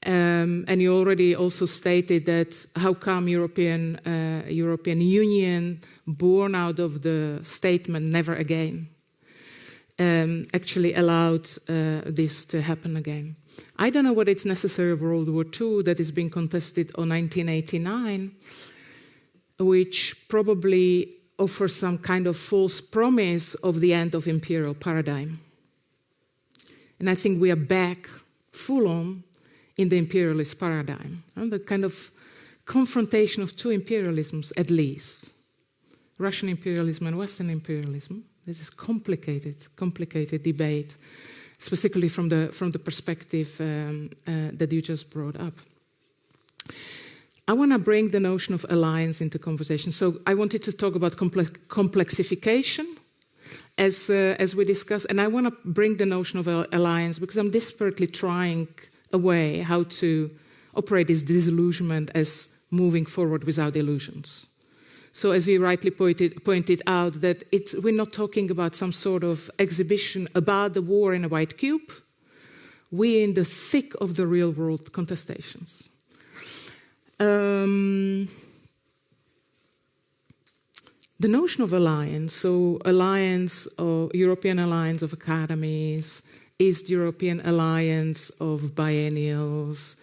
And you already also stated that how come European Union, born out of the statement "Never Again," actually allowed this to happen again. I don't know whether it's necessary World War II that is being contested on 1989, which probably offers some kind of false promise of the end of imperial paradigm. And I think we are back full on in the imperialist paradigm, and the kind of confrontation of two imperialisms at least, Russian imperialism and Western imperialism. This is complicated debate, specifically from the perspective that you just brought up. I want to bring the notion of alliance into conversation. So I wanted to talk about complexification, as we discussed, and I want to bring the notion of alliance because I'm desperately trying a way how to operate this disillusionment as moving forward without illusions. So as you rightly pointed out, that we're not talking about some sort of exhibition about the war in a white cube. We're in the thick of the real world contestations. The notion of alliance, so alliance or European Alliance of Academies, East European Alliance of Biennials,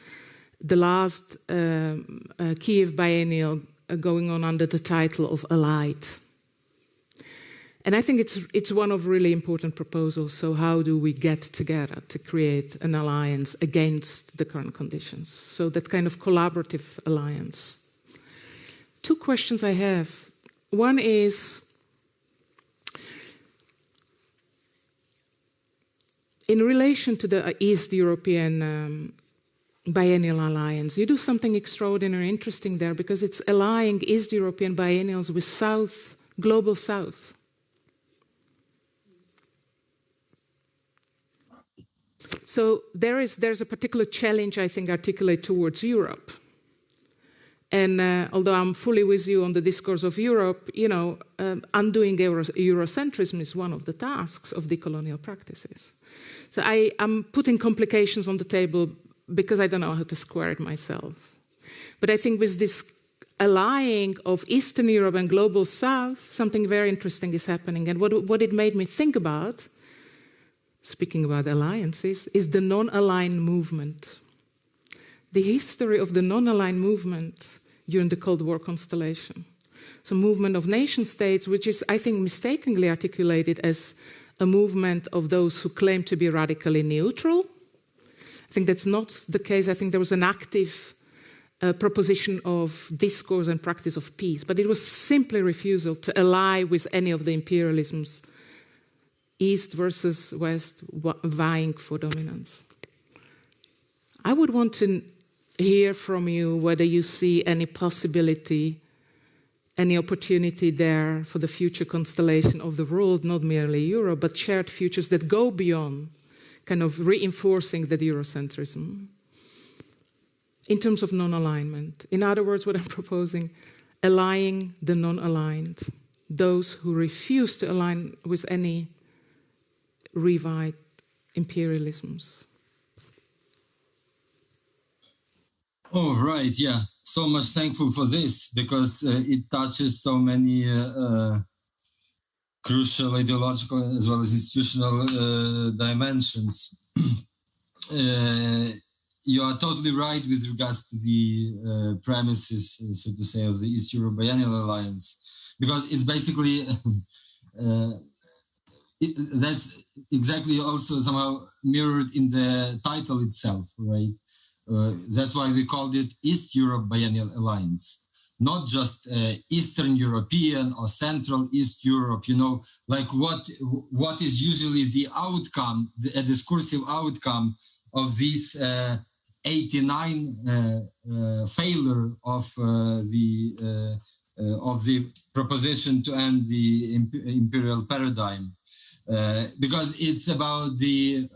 the last Kiev Biennial going on under the title of Allied. And I think it's one of really important proposals. So how do we get together to create an alliance against the current conditions? So that kind of collaborative alliance. Two questions I have. One is, in relation to the East European Biennial Alliance, you do something extraordinary, interesting there, because it's allying East European biennials with Global South. So there's a particular challenge, I think, articulate towards Europe. And although I'm fully with you on the discourse of Europe, undoing Eurocentrism is one of the tasks of decolonial practices. So I'm putting complications on the table because I don't know how to square it myself. But I think with this allying of Eastern Europe and Global South, something very interesting is happening. And what it made me think about, speaking about alliances, is the non-aligned movement. The history of the non-aligned movement during the Cold War constellation. So movement of nation states, which is, I think, mistakenly articulated as a movement of those who claim to be radically neutral. I think that's not the case. I think there was an active proposition of discourse and practice of peace, but it was simply refusal to ally with any of the imperialisms, East versus West, vying for dominance. I would want to hear from you whether you see any possibility, any opportunity there for the future constellation of the world, not merely Europe, but shared futures that go beyond kind of reinforcing the Eurocentrism in terms of non-alignment. In other words, what I'm proposing, allying the non-aligned, those who refuse to align with any revived imperialisms. Oh, right, yeah. so much thankful for this, because it touches so many crucial ideological as well as institutional dimensions. You are totally right with regards to the premises, so to say, of the East Europe Biennial Alliance, because it's basically that's exactly also somehow mirrored in the title itself, right? That's why we called it East Europe Biennial Alliance, not just Eastern European or Central East Europe, you know, like what is usually the outcome, a discursive outcome of this 89 failure of the proposition to end the imperial paradigm, because it's about the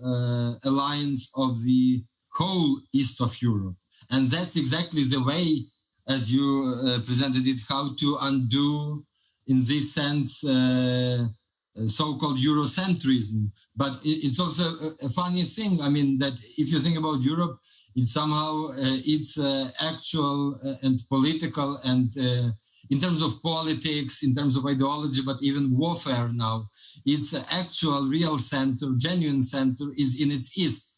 alliance of the whole East of Europe. And that's exactly the way, as you presented it, how to undo, in this sense, so-called Eurocentrism. But it's also a funny thing. I mean, that if you think about Europe, it's somehow it's actual and political, and in terms of politics, in terms of ideology, but even warfare now, its actual real center, genuine center, is in its east.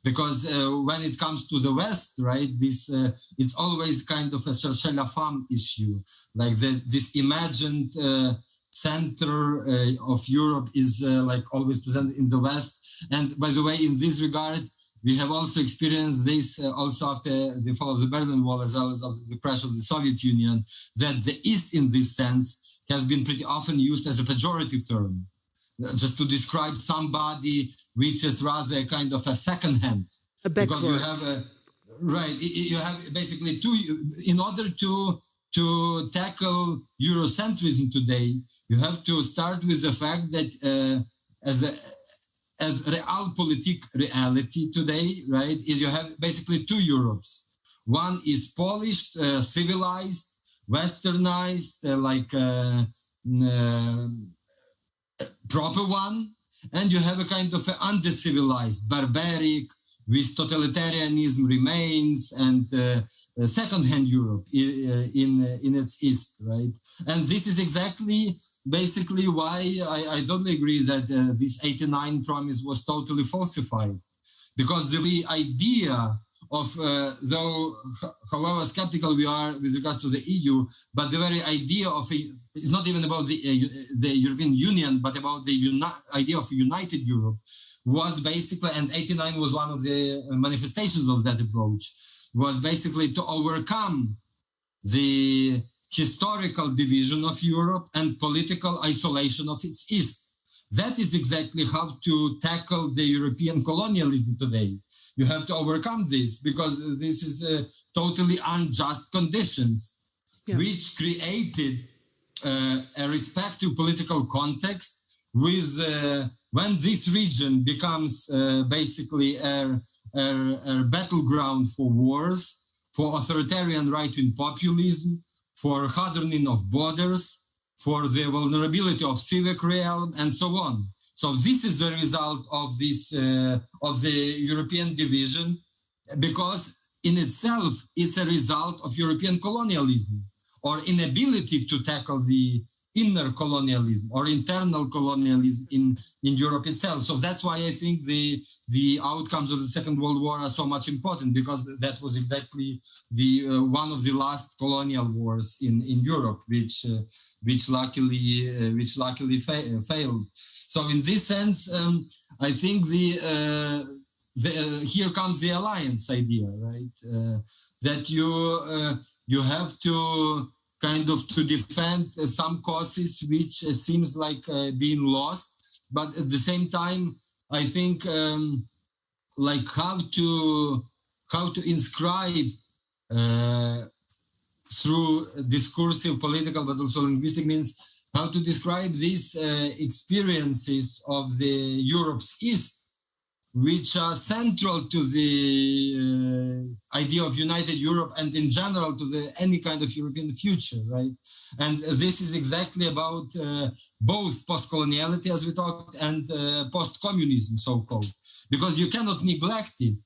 Because when it comes to the West, right, this it's always kind of a cherchez la femme issue. Like this imagined center of Europe is like always present in the West. And by the way, in this regard, we have also experienced this also after the fall of the Berlin Wall, as well as after the crash of the Soviet Union, that the East in this sense has been pretty often used as a pejorative term, just to describe somebody which is rather a kind of a second hand. Because you have you have basically two, in order to tackle Eurocentrism today, you have to start with the fact that as realpolitik reality today, right, is you have basically two Europes. One is polished, civilized, westernized, proper one, and you have a kind of undecivilized, barbaric, with totalitarianism remains, and second-hand Europe in its east, right? And this is exactly, basically, why I totally agree that this 89 promise was totally falsified, because the idea of, though however skeptical we are with regards to the EU, but the very idea of it's not even about the European Union, but about the idea of a united Europe was basically, and 89 was one of the manifestations of that approach, was basically to overcome the historical division of Europe and political isolation of its East. That is exactly how to tackle the European colonialism today. You have to overcome this, because this is totally unjust conditions, which created a respective political context with when this region becomes basically a battleground for wars, for authoritarian right-wing populism, for hardening of borders, for the vulnerability of civic realm, and so on. So this is the result of this of the European division, because in itself it's a result of European colonialism, or inability to tackle the inner colonialism or internal colonialism in Europe itself. So that's why I think the outcomes of the Second World War are so much important, because that was exactly the one of the last colonial wars in Europe, which luckily failed. So in this sense, I think here comes the alliance idea, right? That you have to kind of to defend some causes which seems like being lost, but at the same time, I think like how to inscribe through discursive, political, but also linguistic means, how to describe these experiences of the Europe's East, which are central to the idea of united Europe and in general to any kind of European future, right? And this is exactly about both post-coloniality, as we talked, and post-communism, so-called, because you cannot neglect it.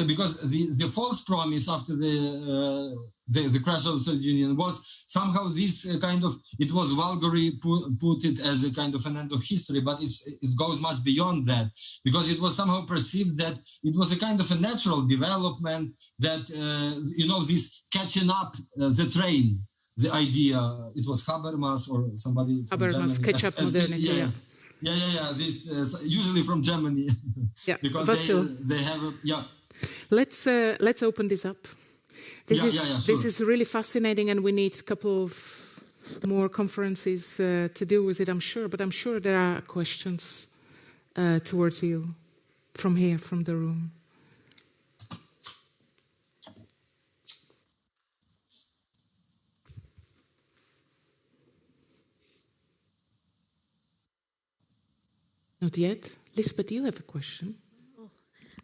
because the false promise after the crash of the Soviet Union was somehow this kind of, it was vulgarly put it as a kind of an end of history, but it goes much beyond that, because it was somehow perceived that it was a kind of a natural development, that this catching up the train, the idea, it was Habermas or somebody from Habermas, Germany, catch up modernity. This usually from Germany. Yeah, because they have Let's open this up. This is really fascinating, and we need a couple of more conferences to deal with it, I'm sure. But I'm sure there are questions towards you from here, from the room. Not yet. Lisbeth, you have a question.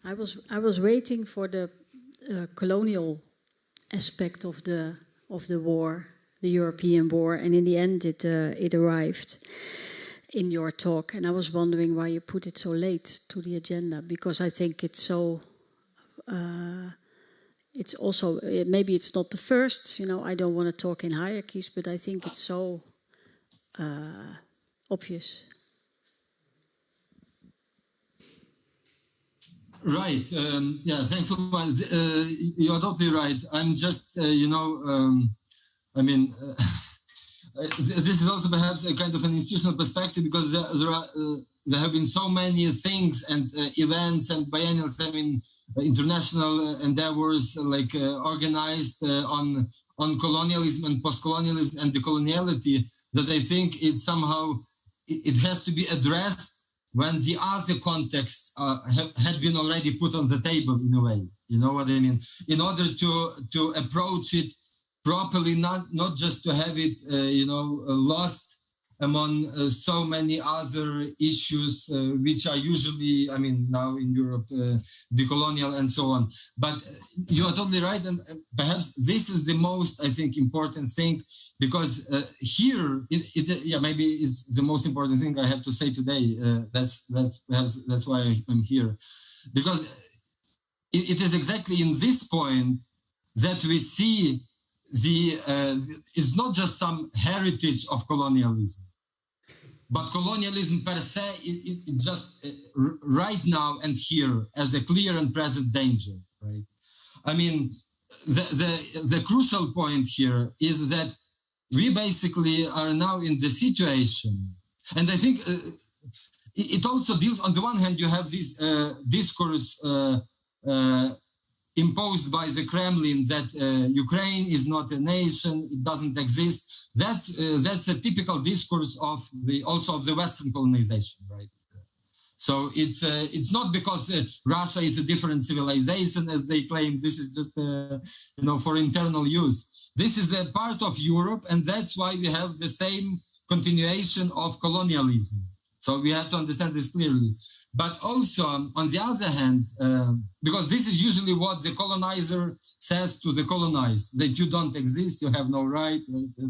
I was waiting for the colonial aspect of the war, the European war, and in the end it arrived in your talk. And I was wondering why you put it so late to the agenda, because I think it's so. It's also, maybe it's not the first. I don't want to talk in hierarchies, but I think it's so obvious. Right. Thanks so much. You're totally right. I'm just, this is also perhaps a kind of an institutional perspective, because there have been so many things and events and biennials, international endeavors organized on colonialism and post-colonialism and decoloniality, that I think it has to be addressed when the other contexts had been already put on the table, in a way. You know what I mean? In order to approach it properly, not just to have it, lost among so many other issues, which are usually, now in Europe, decolonial and so on. But you are totally right, and perhaps this is the most, I think, important thing, because here, maybe it's the most important thing I have to say today. That's why I'm here, because it is exactly in this point that we see it's not just some heritage of colonialism, but colonialism per se, it just right now and here as a clear and present danger, right? The crucial point here is that we basically are now in the situation, and I think it also deals, on the one hand, you have this discourse imposed by the Kremlin that Ukraine is not a nation, it doesn't exist. That's a typical discourse of the Western colonization, right? So it's not because Russia is a different civilization, as they claim. This is just for internal use. This is a part of Europe, and that's why we have the same continuation of colonialism. So we have to understand this clearly. But also, on the other hand, because this is usually what the colonizer says to the colonized, that you don't exist, you have no right,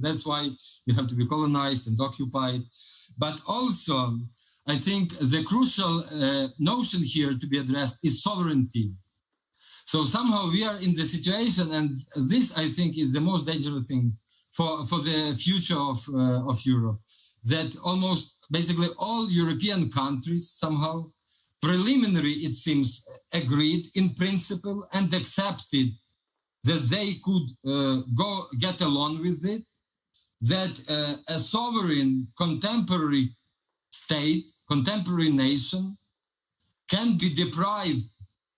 that's why you have to be colonized and occupied. But also, I think the crucial notion here to be addressed is sovereignty. So somehow we are in the situation, and this, I think, is the most dangerous thing for the future of Europe, that almost basically all European countries somehow preliminary, it seems, agreed in principle and accepted that they could get along with it, that a sovereign contemporary state, contemporary nation can be deprived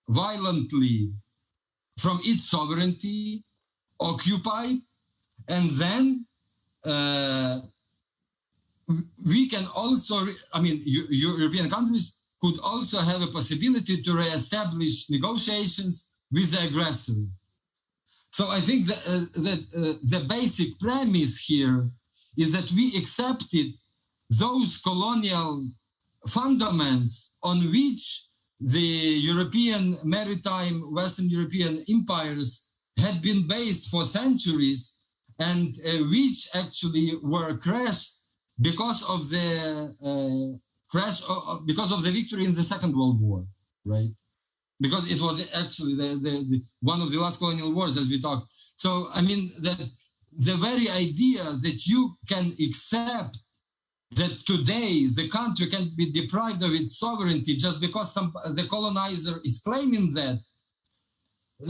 violently from its sovereignty, occupied, and then we can also, European countries could also have a possibility to re-establish negotiations with the aggressor. So I think that the basic premise here is that we accepted those colonial fundaments on which the European maritime Western European empires had been based for centuries, and which actually were crashed because of the because of the victory in the Second World War, right? because it was actually one of the last colonial wars, as we talked. So, I mean, that the very idea that you can accept that today the country can be deprived of its sovereignty just because the colonizer is claiming that.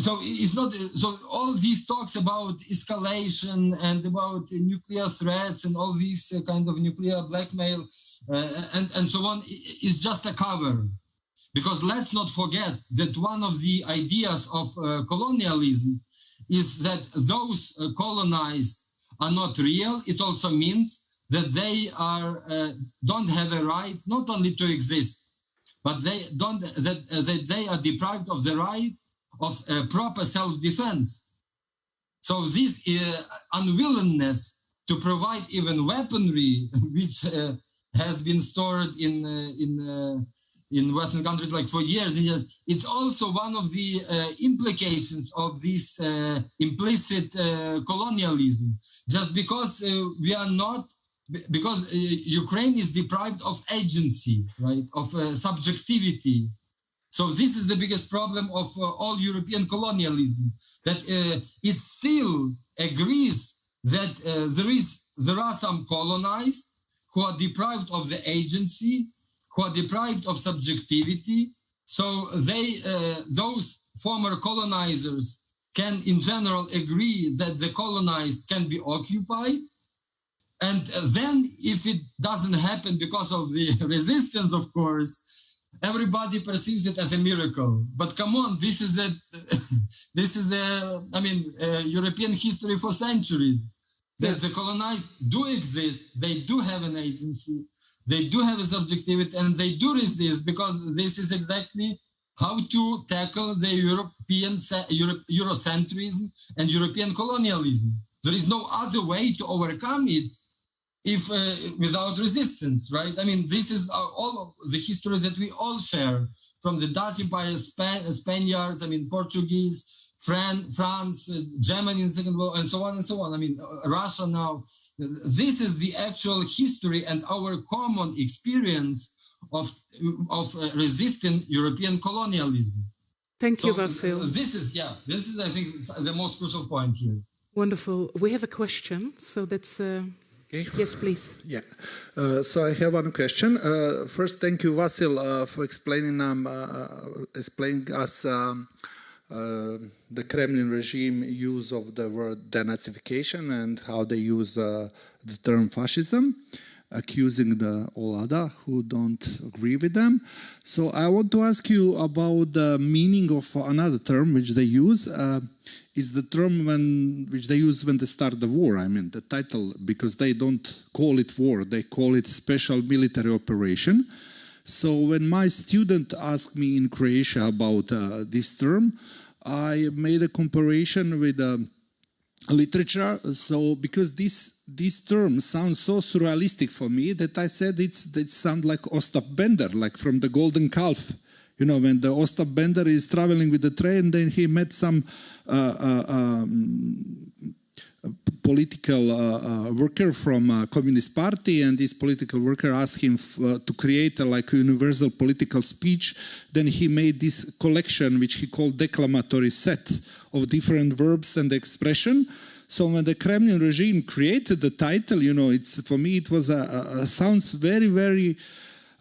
So it's not. So all these talks about escalation and about nuclear threats and all these kind of nuclear blackmail and so on is just a cover. Because let's not forget that one of the ideas of colonialism is that those colonized are not real. It also means that they don't have a right not only to exist, but that they are deprived of the right of proper self-defense. So this unwillingness to provide even weaponry, which has been stored in Western countries like for years and years, it's also one of the implications of this implicit colonialism. Just because we are not, because Ukraine is deprived of agency, right, of subjectivity. So this is the biggest problem of all European colonialism, that it still agrees that there are some colonized who are deprived of the agency, who are deprived of subjectivity. So those former colonizers can in general agree that the colonized can be occupied. And then if it doesn't happen because of the resistance, of course, everybody perceives it as a miracle. But come on, this is European history for centuries. The colonized do exist, they do have an agency, they do have a subjectivity, and they do resist, because this is exactly how to tackle the European Eurocentrism and European colonialism. There is no other way to overcome it if without resistance, right? I mean, this is all of the history that we all share, from the Dutch Empire, Spaniards, I mean, Portuguese, France, Germany in the Second World, and so on and so on. I mean, Russia now. This is the actual history and our common experience of resisting European colonialism. Thank you, Vasil. This is, I think, the most crucial point here. Wonderful. We have a question, so that's... Okay. Yes, please. Yeah. So I have one question. First, thank you, Vasil, for explaining us the Kremlin regime use of the word denazification and how they use the term fascism, accusing all other who don't agree with them. So I want to ask you about the meaning of another term which they use. Is the term which they use when they start the war, I mean, the title, because they don't call it war, they call it special military operation. So when my student asked me in Croatia about this term, I made a comparison with literature. So because this term sounds so surrealistic for me that I said it sounds like Ostap Bender, like from the Golden Calf. You know, when the Ostap Bender is traveling with the train, then he met some political worker from a communist party, and this political worker asked him to create a universal political speech. Then he made this collection which he called declamatory set of different verbs and expression. So when the Kremlin regime created the title, you know, for me it was sounds very, very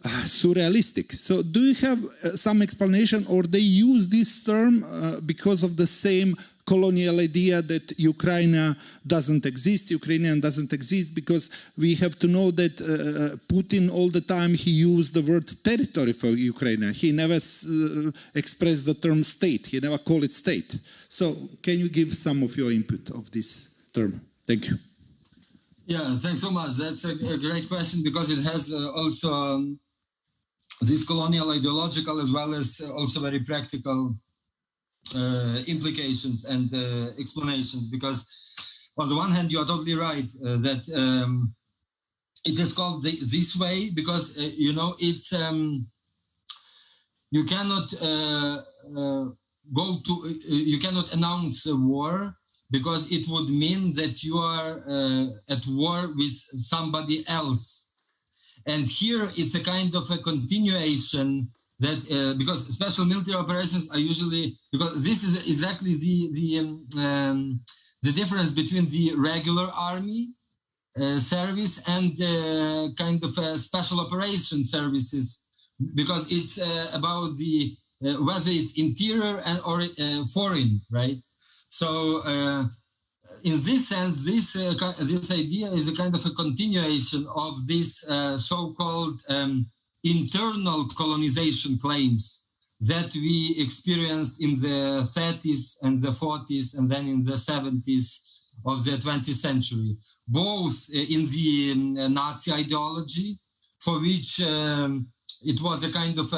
surrealistic. So do you have some explanation, or they use this term because of the same colonial idea that Ukraine doesn't exist, Ukrainian doesn't exist, because we have to know that Putin all the time he used the word territory for Ukraine. He never expressed the term state. He never called it state. So can you give some of your input of this term? Thank you. Yeah, thanks so much. That's a great question, because it has also this colonial ideological as well as also very practical implications and explanations. Because on the one hand, you are totally right that it is called this way because, you know, it's you cannot you cannot announce a war, because it would mean that you are at war with somebody else. And here is a kind of a continuation that because special military operations are usually, because this is exactly the difference between the regular army service and kind of special operation services, because it's about the whether it's interior or foreign, right? So in this sense, this idea is a kind of a continuation of this so-called internal colonization claims that we experienced in the 30s and the 40s and then in the 70s of the 20th century, both in the Nazi ideology, for which it was a kind of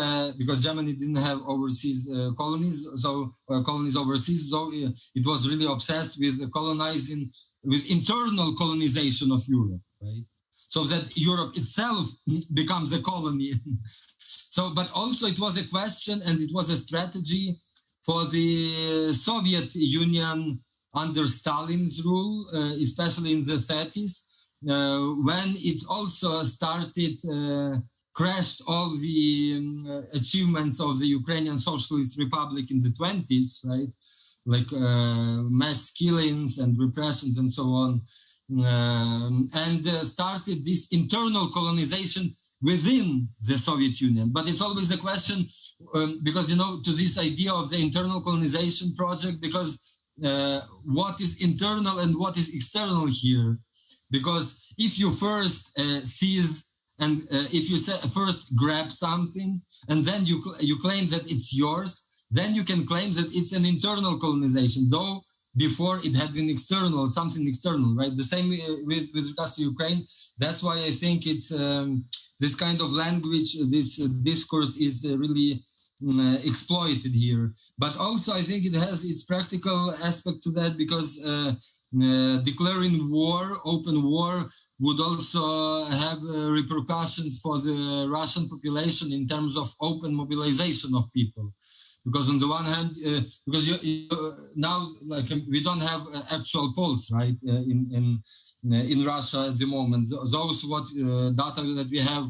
because Germany didn't have overseas colonies, so colonies overseas, so it was really obsessed with colonizing, with internal colonization of Europe, right? So that Europe itself becomes a colony. So, but also it was a question and it was a strategy for the Soviet Union under Stalin's rule, especially in the 30s, when it also started, crashed all the achievements of the Ukrainian Socialist Republic in the 20s, right? Like mass killings and repressions and so on. And started this internal colonization within the Soviet Union. But it's always a question, because, you know, to this idea of the internal colonization project, because what is internal and what is external here? Because if you first seize and if you first grab something and then you claim that it's yours, then you can claim that it's an internal colonization, though before it had been external, something external, right? The same with regards to Ukraine. That's why I think it's this kind of language, this discourse is really exploited here. But also I think it has its practical aspect to that, because declaring war, open war, would also have repercussions for the Russian population in terms of open mobilization of people. Because on the one hand, because now, like, we don't have actual polls, right, in Russia at the moment. Those data that we have,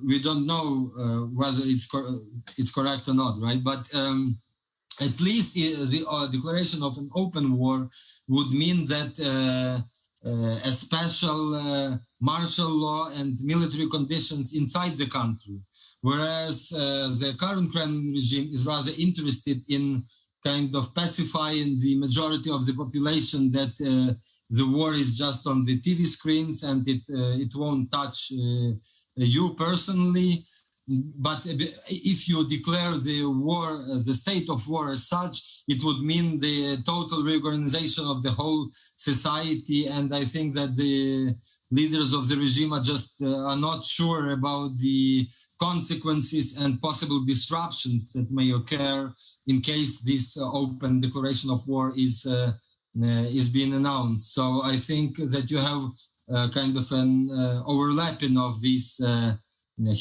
we don't know whether it's correct or not, right? But at least the declaration of an open war would mean that a special martial law and military conditions inside the country. Whereas the current Kremlin regime is rather interested in kind of pacifying the majority of the population that the war is just on the TV screens and it won't touch you personally. But if you declare the war, the state of war as such, it would mean the total reorganization of the whole society. And I think that the leaders of the regime are just are not sure about the consequences and possible disruptions that may occur in case this open declaration of war is being announced. So I think that you have kind of an overlapping of these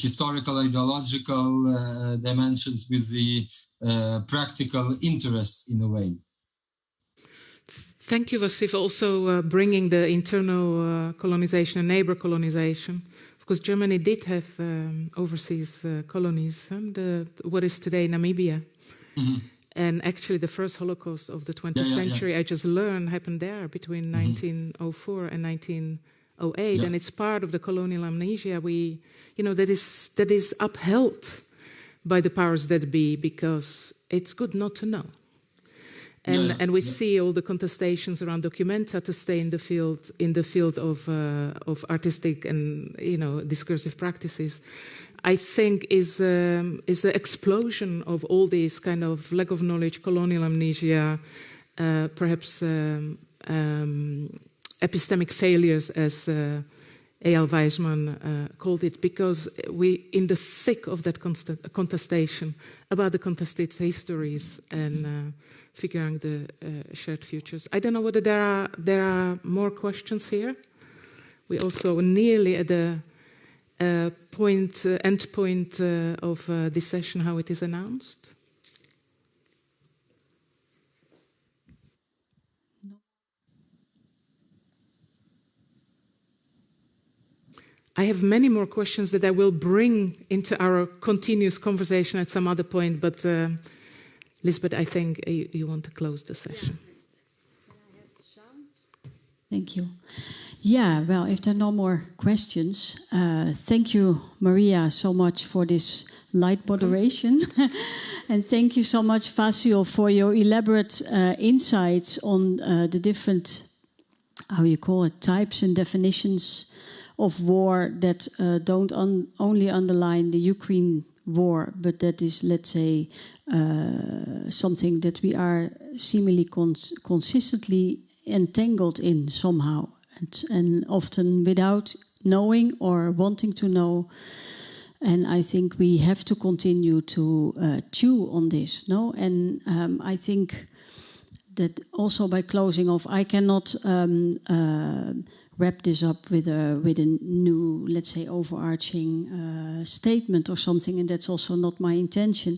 historical, ideological dimensions with the practical interests in a way. Thank you, Vasil, also bringing the internal colonization and neighbor colonization. Because Germany did have overseas colonies, what is today Namibia. Mm-hmm. And actually the first Holocaust of the 20th century, I just learned, happened there between 1904 and 1908. Yeah. And it's part of the colonial amnesia that is upheld by the powers that be, because it's good not to know. And we see all the contestations around Documenta to stay in the field of artistic and discursive practices. I think is the explosion of all these kind of lack of knowledge, colonial amnesia, perhaps epistemic failures, as A.L. Weizmann called it, because we, in the thick of that contestation about the contested histories and figuring the shared futures. I don't know whether there are more questions here. We also nearly at the end point of this session, how it is announced. I have many more questions that I will bring into our continuous conversation at some other point, but Lisbeth, I think you want to close the session. Yeah. Can I have the sound? Thank you. Yeah, well, if there are no more questions, thank you, Maria, so much for this light moderation. And thank you so much, Vasil, for your elaborate insights on the different, how you call it, types and definitions of war that don't only underline the Ukraine war, but that is, let's say, something that we are seemingly consistently entangled in somehow, and often without knowing or wanting to know. And I think we have to continue to chew on this, no? And I think that also by closing off, I cannot wrap this up with a new, let's say, overarching statement or something, and that's also not my intention.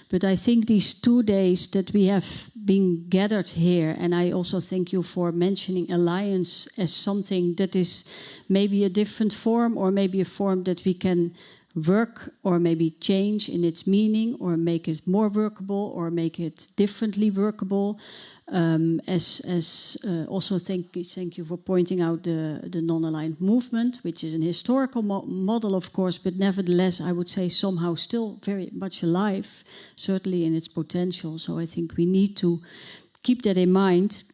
But I think these 2 days that we have been gathered here, and I also thank you for mentioning alliance as something that is maybe a different form, or maybe a form that we can work or maybe change in its meaning, or make it more workable, or make it differently workable. Also thank you for pointing out the non-aligned movement, which is an historical model, of course, but nevertheless, I would say somehow still very much alive, certainly in its potential. So I think we need to keep that in mind.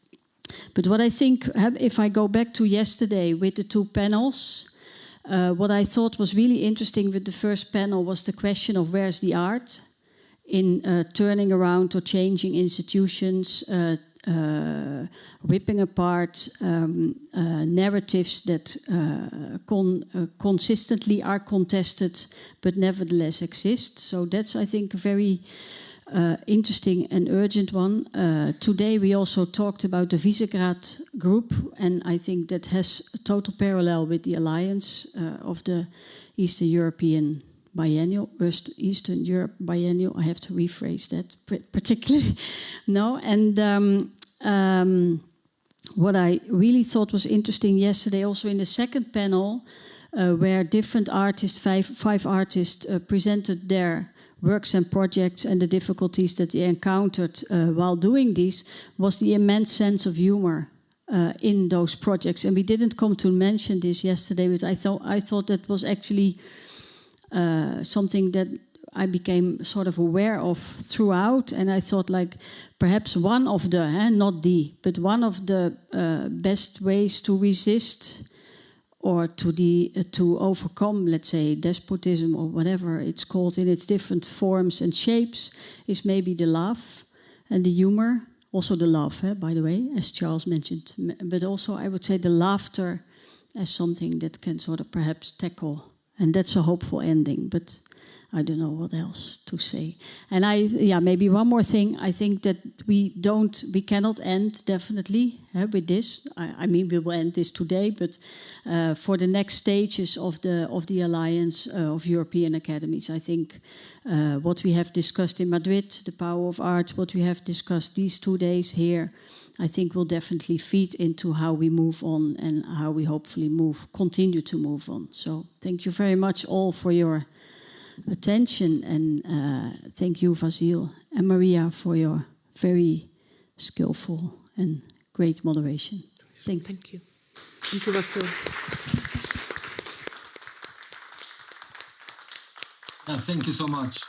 But what I think, if I go back to yesterday with the 2 panels, what I thought was really interesting with the first panel was the question of where's the art in turning around or changing institutions, ripping apart narratives that consistently are contested but nevertheless exist. So that's, I think, a very interesting and urgent one. Today we also talked about the Visegrad group, and I think that has a total parallel with the alliance of the Eastern European Biennial, Eastern Europe Biennial. I have to rephrase that particularly. No, and what I really thought was interesting yesterday, also in the second panel, where different artists, five artists, presented their works and projects and the difficulties that they encountered while doing these, was the immense sense of humor in those projects. And we didn't come to mention this yesterday, but I thought that was actually something that I became sort of aware of throughout. And I thought, like, perhaps one of the, not the, but one of the best ways to resist or to overcome, let's say, despotism or whatever it's called in its different forms and shapes, is maybe the laugh and the humor. Also the laugh, by the way, as Charles mentioned. But also, I would say, the laughter as something that can sort of perhaps tackle. And that's a hopeful ending, but I don't know what else to say. And maybe one more thing. I think that we cannot end definitely with this. I mean, we will end this today, but for the next stages of the Alliance of European Academies, I think what we have discussed in Madrid, the power of art, what we have discussed these 2 days here, I think will definitely feed into how we move on and how we hopefully continue to move on. So thank you very much all for your attention, and thank you, Vasil and Maria, for your very skillful and great moderation. Thank you. Thank you, Vasil. Thank you so much.